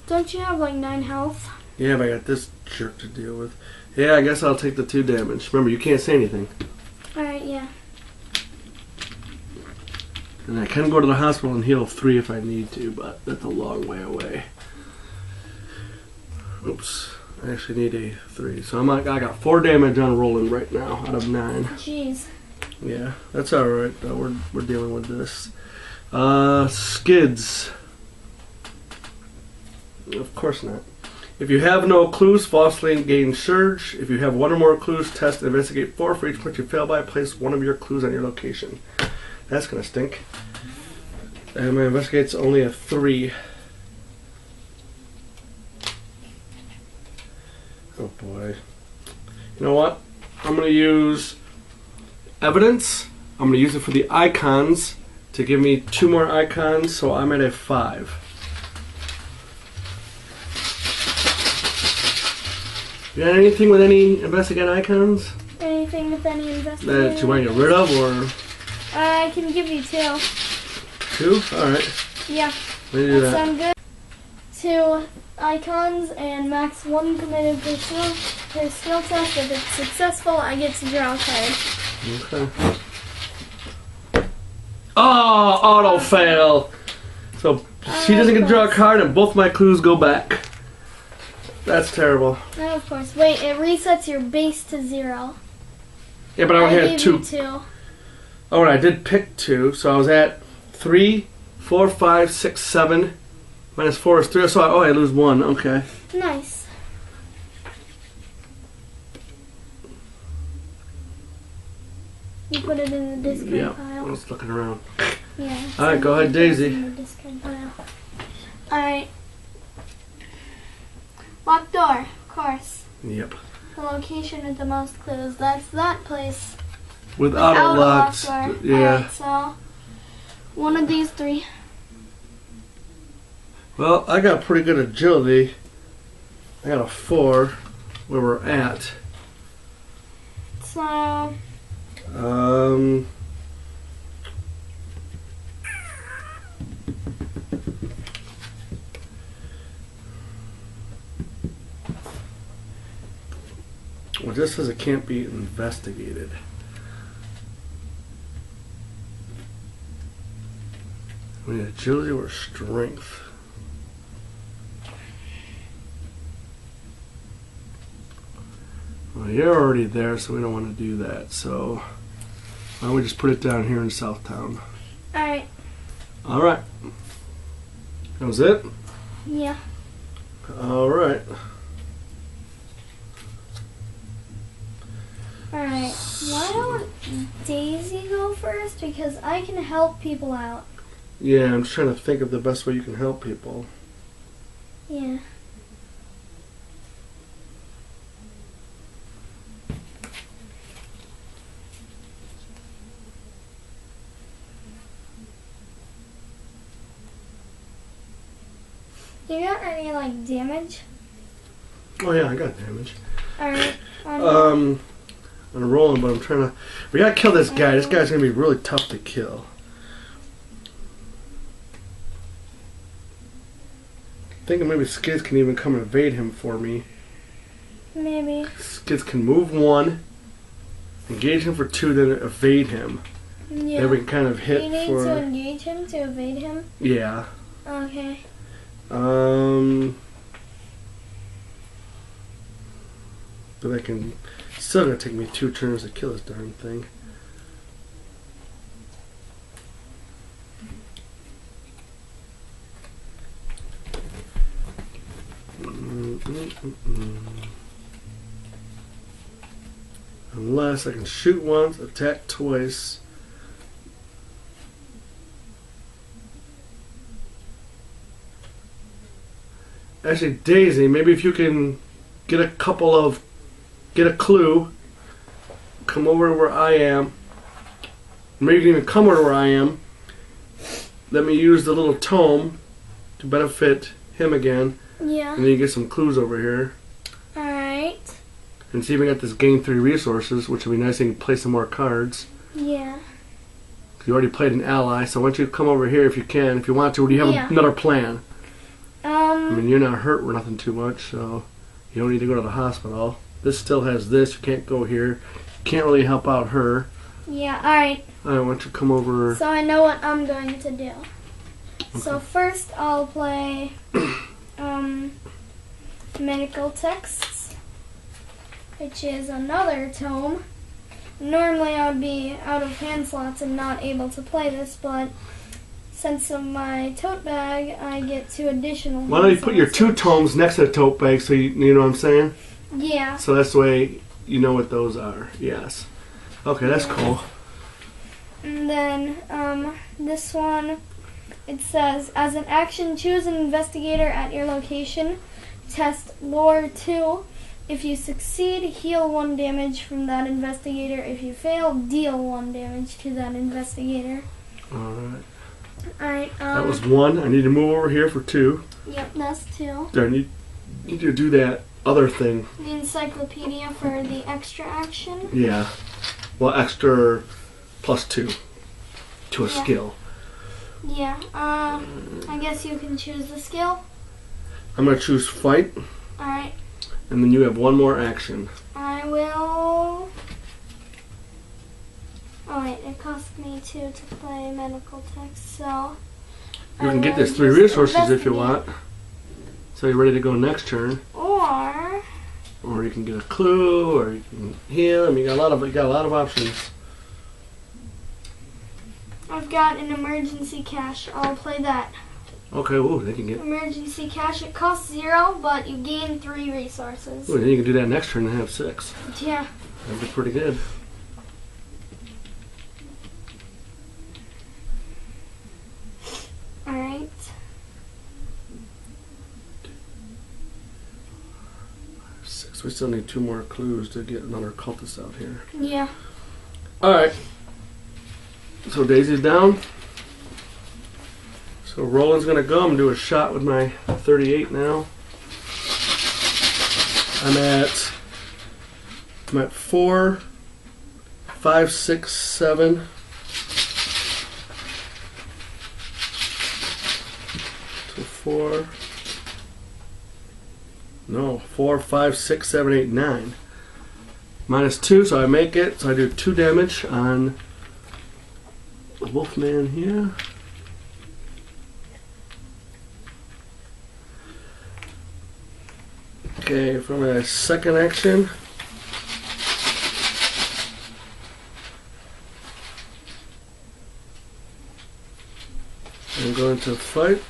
Don't you have like 9 health? Yeah, but I got this jerk to deal with. Yeah, I guess I'll take the 2 damage. Remember, you can't say anything. Alright, yeah. And I can go to the hospital and heal 3 if I need to, but that's a long way away. Oops. I actually need a 3. So I got 4 damage on Roland right now out of 9. Jeez. Yeah, that's alright. We're dealing with this. Skids. Of course not. If you have no clues, falsely gain surge. If you have 1 or more clues, test and investigate 4. For each point you fail by, place 1 of your clues on your location. That's gonna stink. And my investigate's only a 3. Oh boy. You know what? I'm going to use evidence. I'm going to use it for the icons to give me 2 more icons, so I'm at a 5. You got anything with any investigate icons? Anything with any investigate? That you want to get rid of, or? I can give you 2. 2? Alright. Yeah. Let me do That that. sound good? 2 icons and max 1 committed per skill test. If it's successful, I get to draw a card. Okay. Oh, auto fail. So she doesn't get to draw a card and both my clues go back. That's terrible. And of course, wait, it resets your base to 0. Yeah, but I only had gave 2. you 2. Oh, and I did pick 2, so I was at 3, 4, 5, 6, 7. Minus 4 is 3, so I lose 1. Okay. Nice. You put it in the discard Yeah, I pile. was looking around. Yeah. Alright, go ahead, Daisy. In the discard pile. Alright. Locked door, of course. Yep. The location with the most clues. That's that place. Without a locked door. yeah. Alright, so one of these 3. Well, I got pretty good agility. I got a 4 where we're at. So well, this says it can't be investigated. I mean, agility or strength? Well, you're already there, so we don't want to do that. So why don't we just put it down here in Southtown? alright. All right. That was it? Yeah. All right. Alright. Why don't Daisy go first? Because I can help people out. Yeah, I'm just trying to think of the best way you can help people. Yeah. You got any, like, damage? Oh yeah, I got damage. Alright. I'm rolling, but I'm trying to. We gotta kill this guy. This guy's gonna be really tough to kill. Thinking maybe Skids can even come and evade him for me. Maybe. Skids can move 1, engage him for 2, then evade him. Yeah. Then we can kind of hit You need for. to engage him to evade him? Yeah. Okay. But I can. Still gonna take me 2 turns to kill this darn thing. Unless I can shoot once, attack twice. Actually, Daisy, maybe if you can get a clue, come over to where I am. Maybe you can even come over to where I am. Let me use the little tome to benefit him again. Yeah. And then you get some clues over here. Alright. And see if we got this gain 3 resources, which would be nice. You can play some more cards. Yeah. You already played an ally, so why don't you come over here if you can, if you want to. Or do you have another plan? I mean, you're not hurt or nothing too much, so you don't need to go to the hospital. This still has this. You can't go here. Can't really help out her. Yeah, alright. Alright, why don't you come over? So I know what I'm going to do. Okay. So first I'll play medical texts, which is another tome. Normally I would be out of hand slots and not able to play this, but since of my tote bag, I get 2 additional. Why don't you put your 2 tomes next to the tote bag so you know what I'm saying? Yeah. So that's the way you know what those are. Yes. Okay, that's cool. And then this one, it says, as an action, choose an investigator at your location. Test lore 2. If you succeed, heal 1 damage from that investigator. If you fail, deal 1 damage to that investigator. Alright. Alright, that was 1. I need to move over here for 2. Yep, that's 2. I need to do that other thing. The encyclopedia for the extra action. Yeah. Well, extra plus 2 to a skill. Yeah. I guess you can choose the skill. I'm going to choose fight, Alright. and then you have one more action. I will... Oh wait, it cost me 2 to play medical text, so... You can I get will this 3 just resources if you investigate. want. So you're ready to go next turn. Or You can get a clue, or you can heal. I mean, you got a lot of options. I've got an emergency cache. I'll play that. Okay, ooh, they can get. Emergency cache, it costs 0, but you gain 3 resources. Ooh, then you can do that next turn and have 6. Yeah. That'd be pretty good. Alright. Six. We still need 2 more clues to get another cultist out here. Yeah. All right. So Daisy's down. So Roland's gonna go. I'm gonna do a shot with my 38 now. I'm at 4, 5, 6, 7. So 4. No, 4, 5, 6, 7, 8, 9. -2, so I make it. So I do 2 damage on the Wolfman here. Okay, for my second action, I'm going to fight.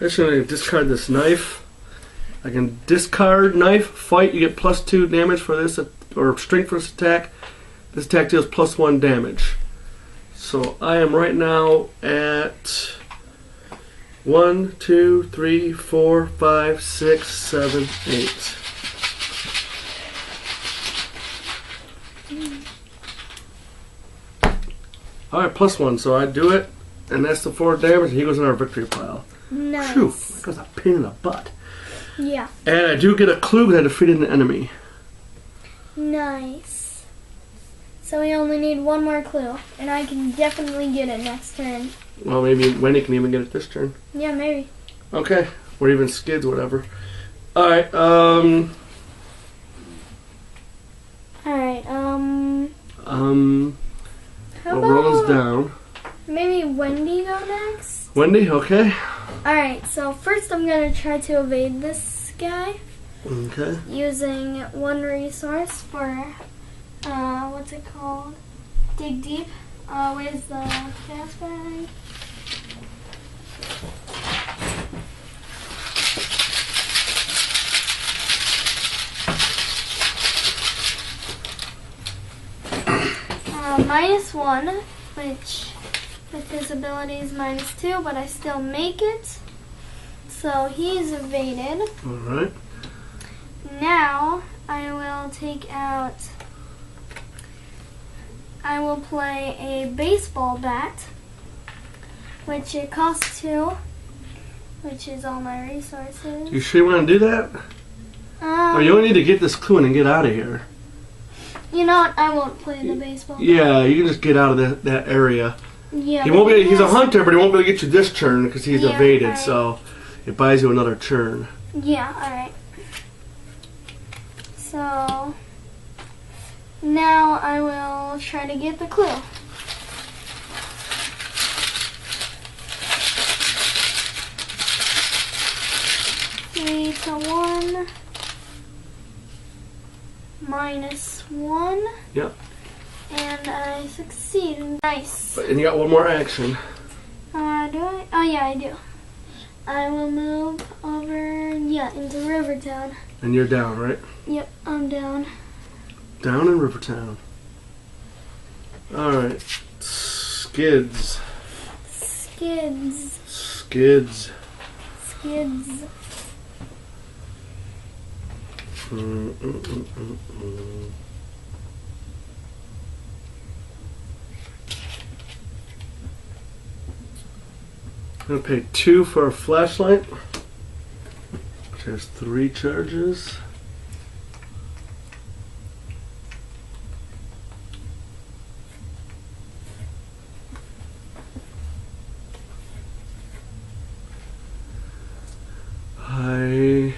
Actually, I discard this knife. I can discard knife, fight. You get +2 damage for this, or strength for this attack. This attack deals +1 damage. So I am right now at 1, 2, 3, 4, 5, 6, 7, 8. Alright, +1, so I do it, and that's the 4 damage, and he goes in our victory pile. Nice. Phew, that was a pain in the butt. Yeah. And I do get a clue that I defeated an enemy. Nice. So we only need 1 more clue, and I can definitely get it next turn. Well, maybe Wendy can even get it this turn. Yeah, maybe. Okay, or even Skids, whatever. Alright, Alright, how well, Roland's about down. maybe Wendy go next? Wendy, okay. Alright, so first I'm going to try to evade this guy Okay. using 1 resource for, what's it called? Dig Deep. Where's the gas bag? -1, which with his ability is -2, but I still make it. So he's evaded. Alright. Now I will take out. I will play a baseball bat, which it costs 2, which is all my resources. You sure you want to do that? Or you only need to get this clue in and get out of here. You know what? I won't play the baseball bat. Yeah, you can just get out of that area. Yeah. He won't but be. He's a has- hunter, but he won't be able to get you this turn because he's Yeah, evaded. alright. So it buys you another turn. Yeah, alright. So now I will try to get the clue. Three to 1. -1. Yep. And I succeed. Nice. And you got one more action. Do I? Oh yeah, I do. I will move over, into Rivertown. And you're down, right? Yep, I'm down. Down in Rivertown. Alright. Skids. Skids. Skids. Skids. Mm-mm-mm-mm-mm. I'm going to pay 2 for a flashlight, which has 3 charges. I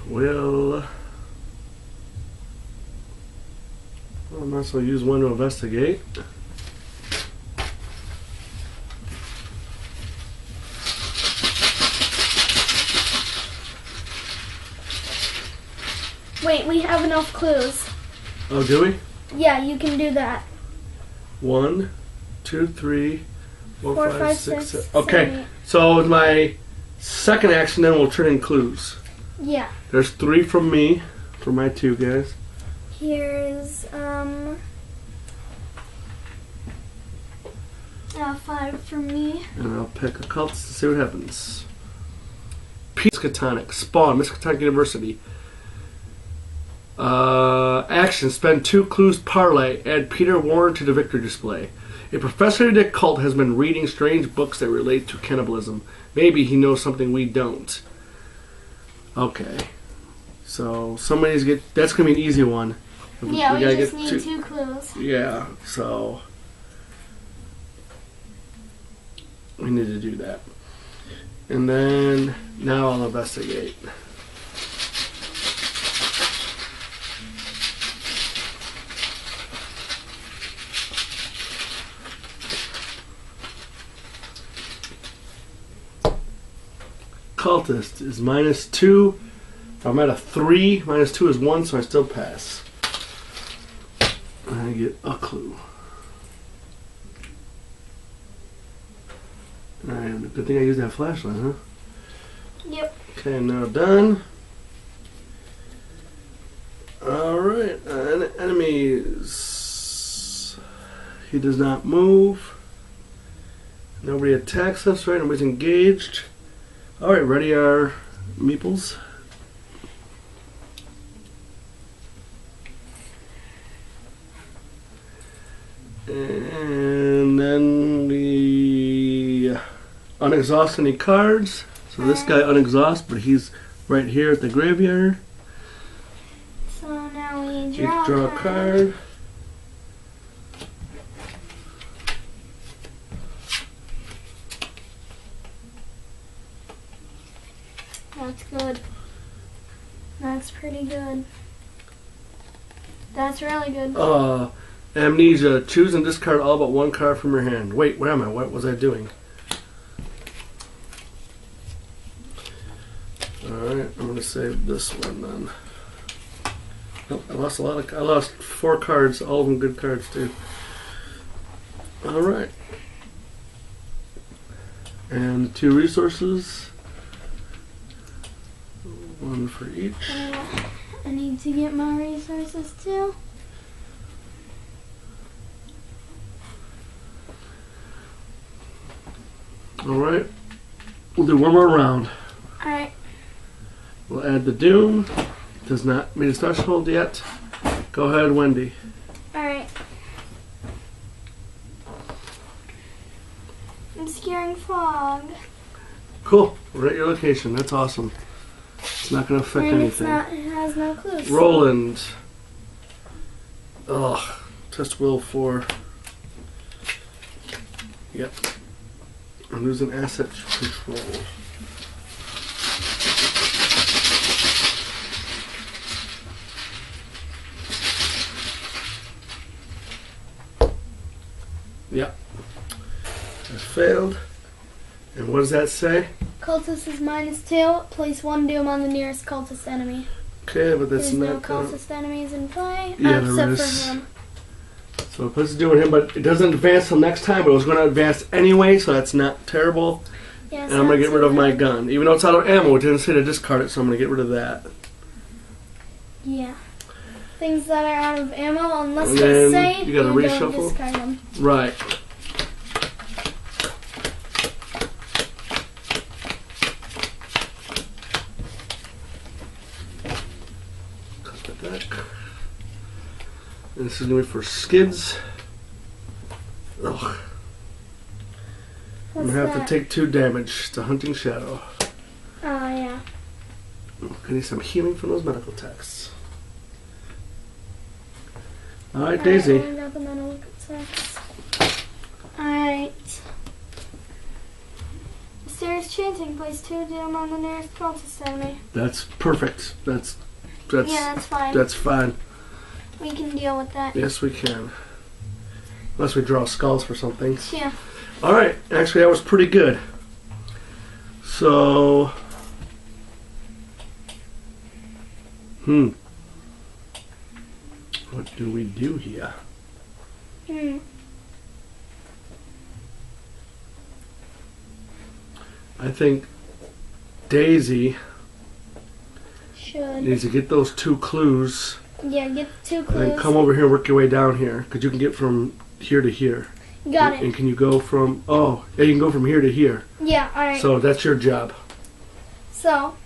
will. I might as well use one to investigate. Wait, we have enough clues. Oh, do we? Yeah, you can do that. 1, 2, 3, 4, 4, 5, 5, 6, 6, 7. Okay, 7, 8. so with my second action, then we'll turn in clues. Yeah. There's 3 from me, for my 2 guys. Here's 5 for me. And I'll pick occultist to see what happens. Miskatonic. Spawn, Miskatonic University. Action. Spend 2 clues parlay. Add Peter Warren to the victory display. A professor in the cult has been reading strange books that relate to cannibalism. Maybe he knows something we don't. Okay. So somebody's that's gonna be an easy one. Yeah, we gotta just get need 2 clues. Yeah, so we need to do that. And then now I'll investigate. Cultist is -2. If I'm at a 3, -2 is 1, so I still pass. I get a clue. And good thing I used that flashlight, huh? Yep. Okay, now done. Alright, enemies. He does not move. Nobody attacks us, right? Nobody's engaged. Alright, ready our meeples. And then we unexhaust any cards. So this guy unexhausts, but he's right here at the graveyard. So now we You draw, draw a card. That's good. That's pretty good. That's really good. Amnesia. Choose and discard all but 1 card from your hand. Wait, where am I? What was I doing? Alright, I'm gonna save this one then. Nope, I lost I lost 4 cards, all of them good cards too. Alright. And 2 resources. 1 for each. I need to get my resources too. Alright. We'll do one more round. Alright. We'll add the Doom. Does not meet its threshold yet. Go ahead, Wendy. Alright. Obscuring fog. Cool. We're at your location. That's awesome. It's not going to affect And it's anything. not, it has no clues. Roland. Ugh. Test will for. Yep. I'm losing asset control. Yep. I failed. And what does that say? Cultist is -2. Place 1 doom on the nearest cultist enemy. Okay, but that's There's no not gonna... cultist enemies in play. Yeah, there except is. for him. So it puts to do with him, but it doesn't advance till next time, but it was going to advance anyway, so that's not terrible. Yes, And I'm going to that's get rid of my right. gun. Even though it's out of ammo, it didn't say to discard it, so I'm going to get rid of that. Yeah. Things that are out of ammo, unless And they then say you gotta don't reshuffle? discard them. Right. Cut the deck. And this is going to be for skids. Ugh. I'm What's going to have that? to take 2 damage to Hunting Shadow. Oh, yeah. I need some healing from those medical texts. Alright, Alright, Daisy. I got the medical texts. Alright. upstairs chanting. Place 2 doom on the nearest cultist enemy. That's perfect. That's Yeah, that's fine. That's fine. We can deal with that. Yes, we can. Unless we draw skulls for something. Yeah. All right. Actually, that was pretty good. So, what do we do here? I think Daisy Should. needs to get those 2 clues. Yeah, get 2 And clues. then come over here and work your way down here. Because you can get from here to here. Got And it. can you go from... Oh, yeah, you can go from here to here. Yeah, alright. So that's your job. So,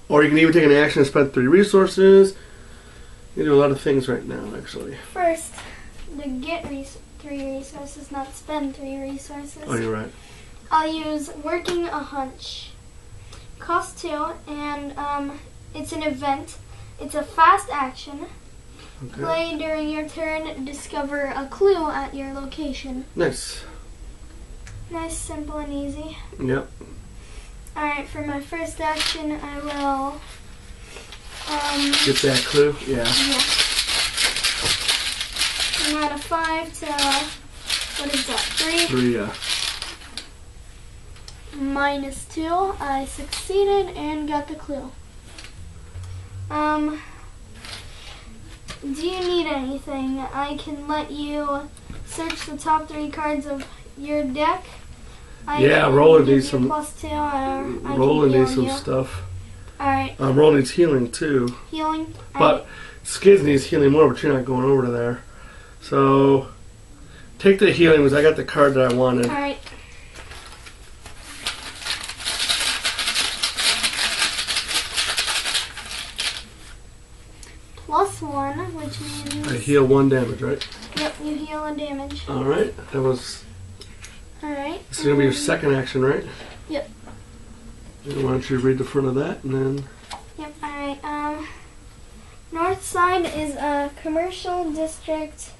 Or you can even take an action and spend 3 resources. You can do a lot of things right now, actually. first, to get 3 resources, not spend 3 resources. Oh, you're right. I'll use Working a Hunch. Cost 2, and it's an event. It's a fast action. Okay. Play during your turn, discover a clue at your location. Nice. Nice, simple, and easy. Yep. Alright, for my first action, I will... Get that clue? Yeah. I'm at a 5 to... What is that? 3? 3, yeah. Minus 2. I succeeded and got the clue. Do you need anything? I can let you search the top 3 cards of your deck. Yeah, Roland needs some... +2, or I Roland can needs heal some you. stuff. Alright, Roland needs healing, too. healing. But Skids needs healing more, but you're not going over to there. So, take the healing, because I got the card that I wanted. Alright. +1, which means... I heal 1 damage, right? Yep, you heal a damage. Alright, that was... Alright. This is going to be your second action, right? Yep. Why don't you read the front of that, and then... Yep, alright. Northside is a commercial district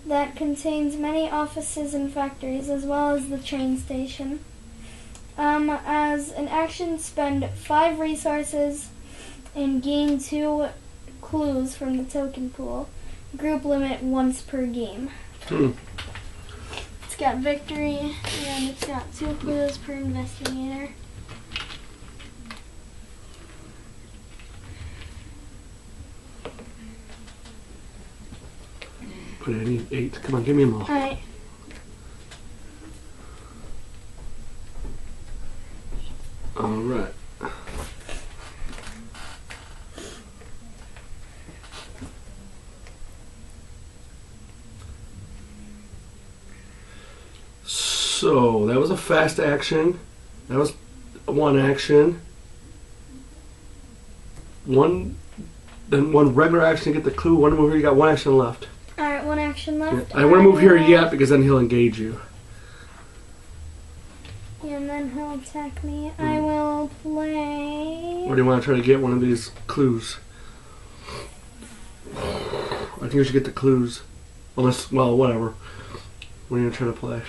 that contains many offices and factories, as well as the train station. As an action, spend 5 resources and gain 2 clues from the token pool. Group limit once per game. It's got victory, and it's got 2 clues per investigator. But I need 8. Come on, give me them all. Alright. Alright. So, that was a fast action. That was 1 action. Then 1 regular action to get the clue. 1 move here, you got 1 action left. Alright, 1 action left. I don't want to move here yet because then he'll engage you. And then he'll attack me. I will play... Or do you want to try to get one of these clues? I think you should get the clues. Unless, well, whatever. What are you trying to play?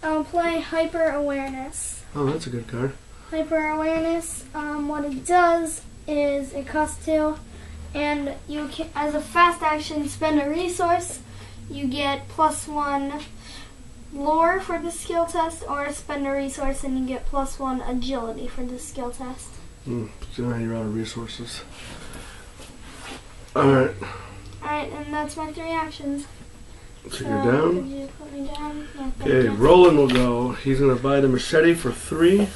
I'll play Hyper Awareness. Oh, that's a good card. Hyper Awareness, what it does is it costs 2, and you can, as a fast action, spend a resource. You get +1 lore for the skill test, or spend a resource and you get +1 agility for the skill test. So now you're out of resources. Alright. Alright, and that's my 3 actions. So you're down. Could you put me down? Yeah, thank Okay, you. Roland will go. He's going to buy the machete for 3.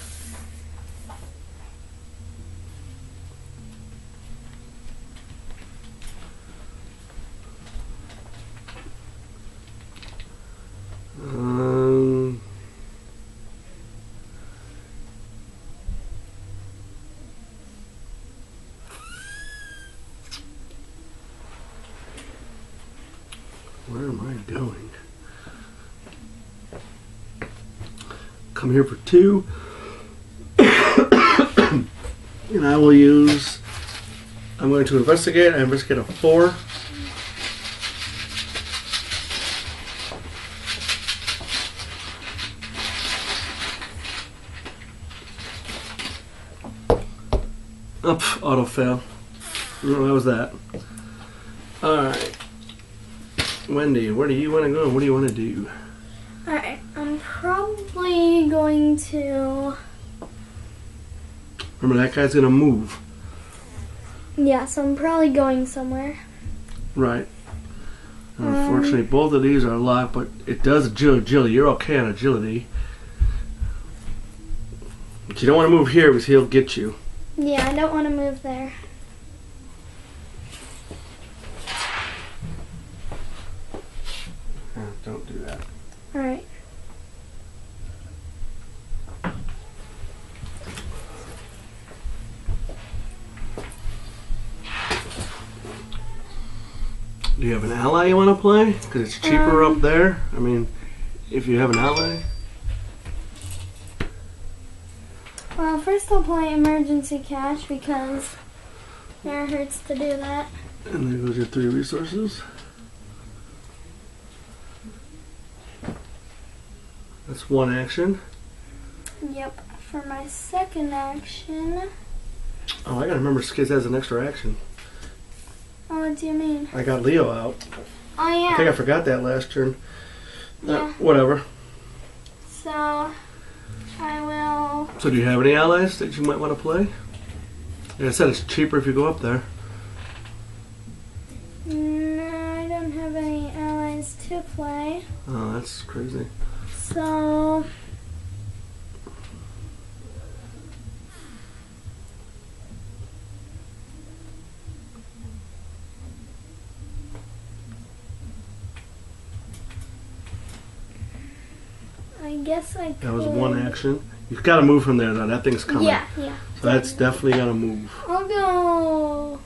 Where am I going? Come here for 2. And I will use... I'm going to investigate. I investigate a 4. Oh, auto fail. No, that was that. Alright. Wendy, where do you want to go? What do you want to do? Alright, I'm probably going to... Remember, that guy's going to move. Yeah, so I'm probably going somewhere. Right. Unfortunately, both of these are locked, but it does agility. You're okay on agility. But you don't want to move here because he'll get you. Yeah, I don't want to move there. Don't do that. Alright. Do you have an ally you want to play? Because it's cheaper up there. I mean, if you have an ally. Well, first I'll play emergency cash because it never hurts to do that. And there goes your 3 resources. That's one action. Yep. For my second action... Oh, I gotta remember this kid has an extra action. Oh, what do you mean? I got Leo out. Oh, yeah. I think I forgot that last turn. Yeah. Whatever. So, I will... So do you have any allies that you might want to play? Like I said, it's cheaper if you go up there. No, I don't have any allies to play. Oh, that's crazy. So... I guess I could... That was one action. You've got to move from there, though. That thing's coming. Yeah, yeah. So that's definitely got to move. I'll go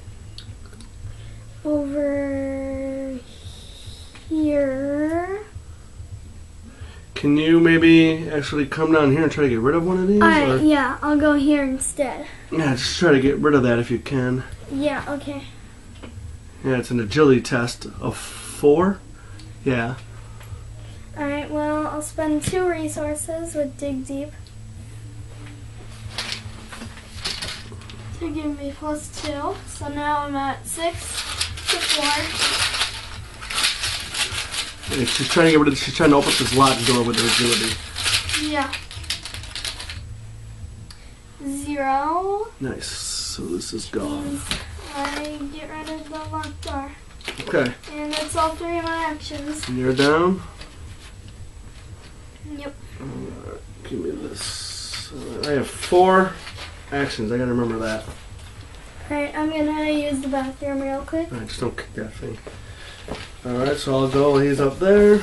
over here. Can you maybe actually come down here and try to get rid of one of these? Alright, yeah, I'll go here instead. Yeah, just try to get rid of that if you can. Yeah, okay. Yeah, it's an agility test of 4. Yeah. Alright, well, I'll spend 2 resources with Dig Deep to give me +2. So now I'm at 6 to 4. Yeah, she's trying to get rid of. She's trying to open up this locked door with her agility. Yeah. 0. Nice. So this is gone. I get rid of the locked door. Okay. And that's all 3 of my actions. And you're down. Yep. Give me this. I have 4 actions. I gotta remember that. Alright, I'm gonna use the bathroom real quick. Alright, just don't kick that thing. Alright, so I'll go. He's up there.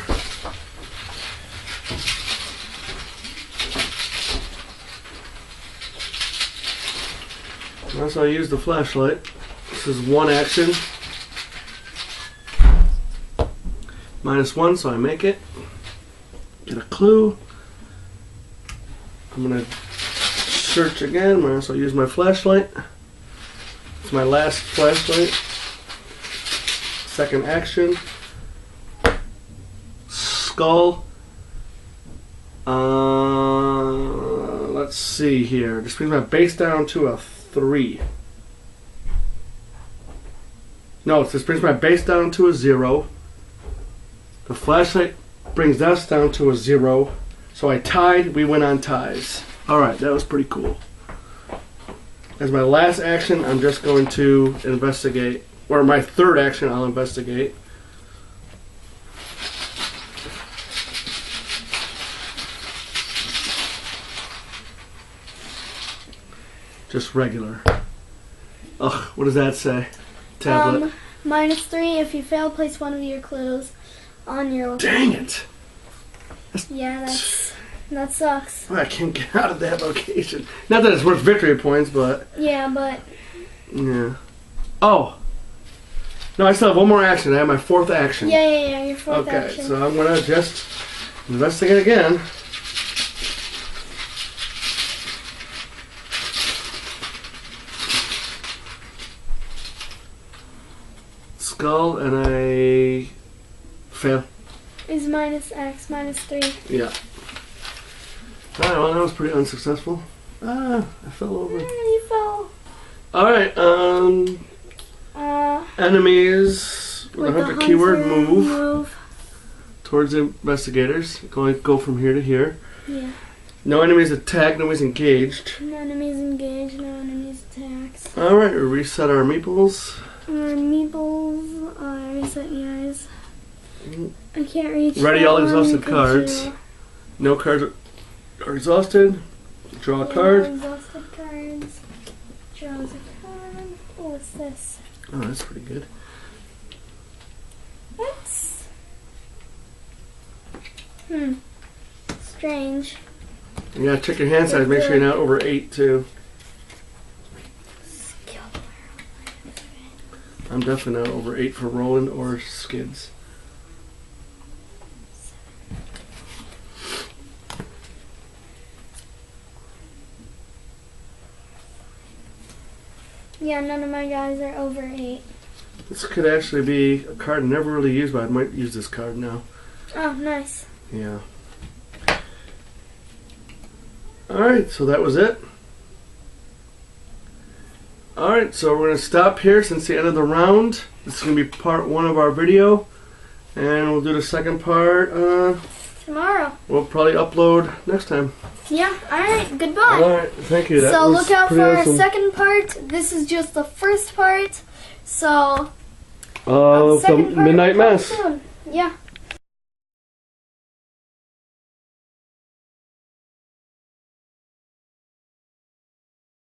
So I use the flashlight. This is one action. -1, so I make it. Get a clue. I'm gonna search again. So I use my flashlight. It's my last flashlight. Second action. Skull. Let's see here. This brings my base down to a 3. No, this brings my base down to a 0. The flashlight brings us down to a 0. So I tied, we went on ties. Alright, that was pretty cool. As my last action, I'm just going to investigate. Or my third action, I'll investigate. Just regular. Ugh, what does that say? Tablet. -3. If you fail, place one of your clues on your location. Dang it! Yeah, that sucks. I can't get out of that location. Not that it's worth victory points, but... Yeah, but... Yeah. Oh! No, I still have one more action. I have my 4th action. Yeah, your 4th okay, action. so I'm gonna just investigate again. Skull, and I fail. Is -X, -3. Yeah. Alright, well, that was pretty unsuccessful. I fell over. You fell. Alright, enemies with a hunter keyword move towards the investigators. Go from here to here. Yeah. No enemies attacked, no enemies engaged. No enemies engaged, no enemies attacks. Alright, we reset our meeples. Our meeples, reset the eyes. I can't reach. Ready all exhausted cards. No cards are exhausted. Draw a card. Exhausted cards. Draws a card. What's this? Oh, that's pretty good. What's? Strange. You gotta check your hand size. Make sure you're not over 8 too. I'm definitely not over 8 for Roland or Skids. Yeah, none of my guys are over 8. This could actually be a card I never really used, but I might use this card now. Oh, nice. Yeah. Alright, so that was it. Alright, so we're going to stop here since the end of the round. This is going to be part 1 of our video. And we'll do the second part. Tomorrow. We'll probably upload next time. Yeah, alright, goodbye. Alright, thank you. That So was look out for pretty our awesome. second part. This is just the first part. So, Of the second part Midnight coming Mass. soon. Yeah.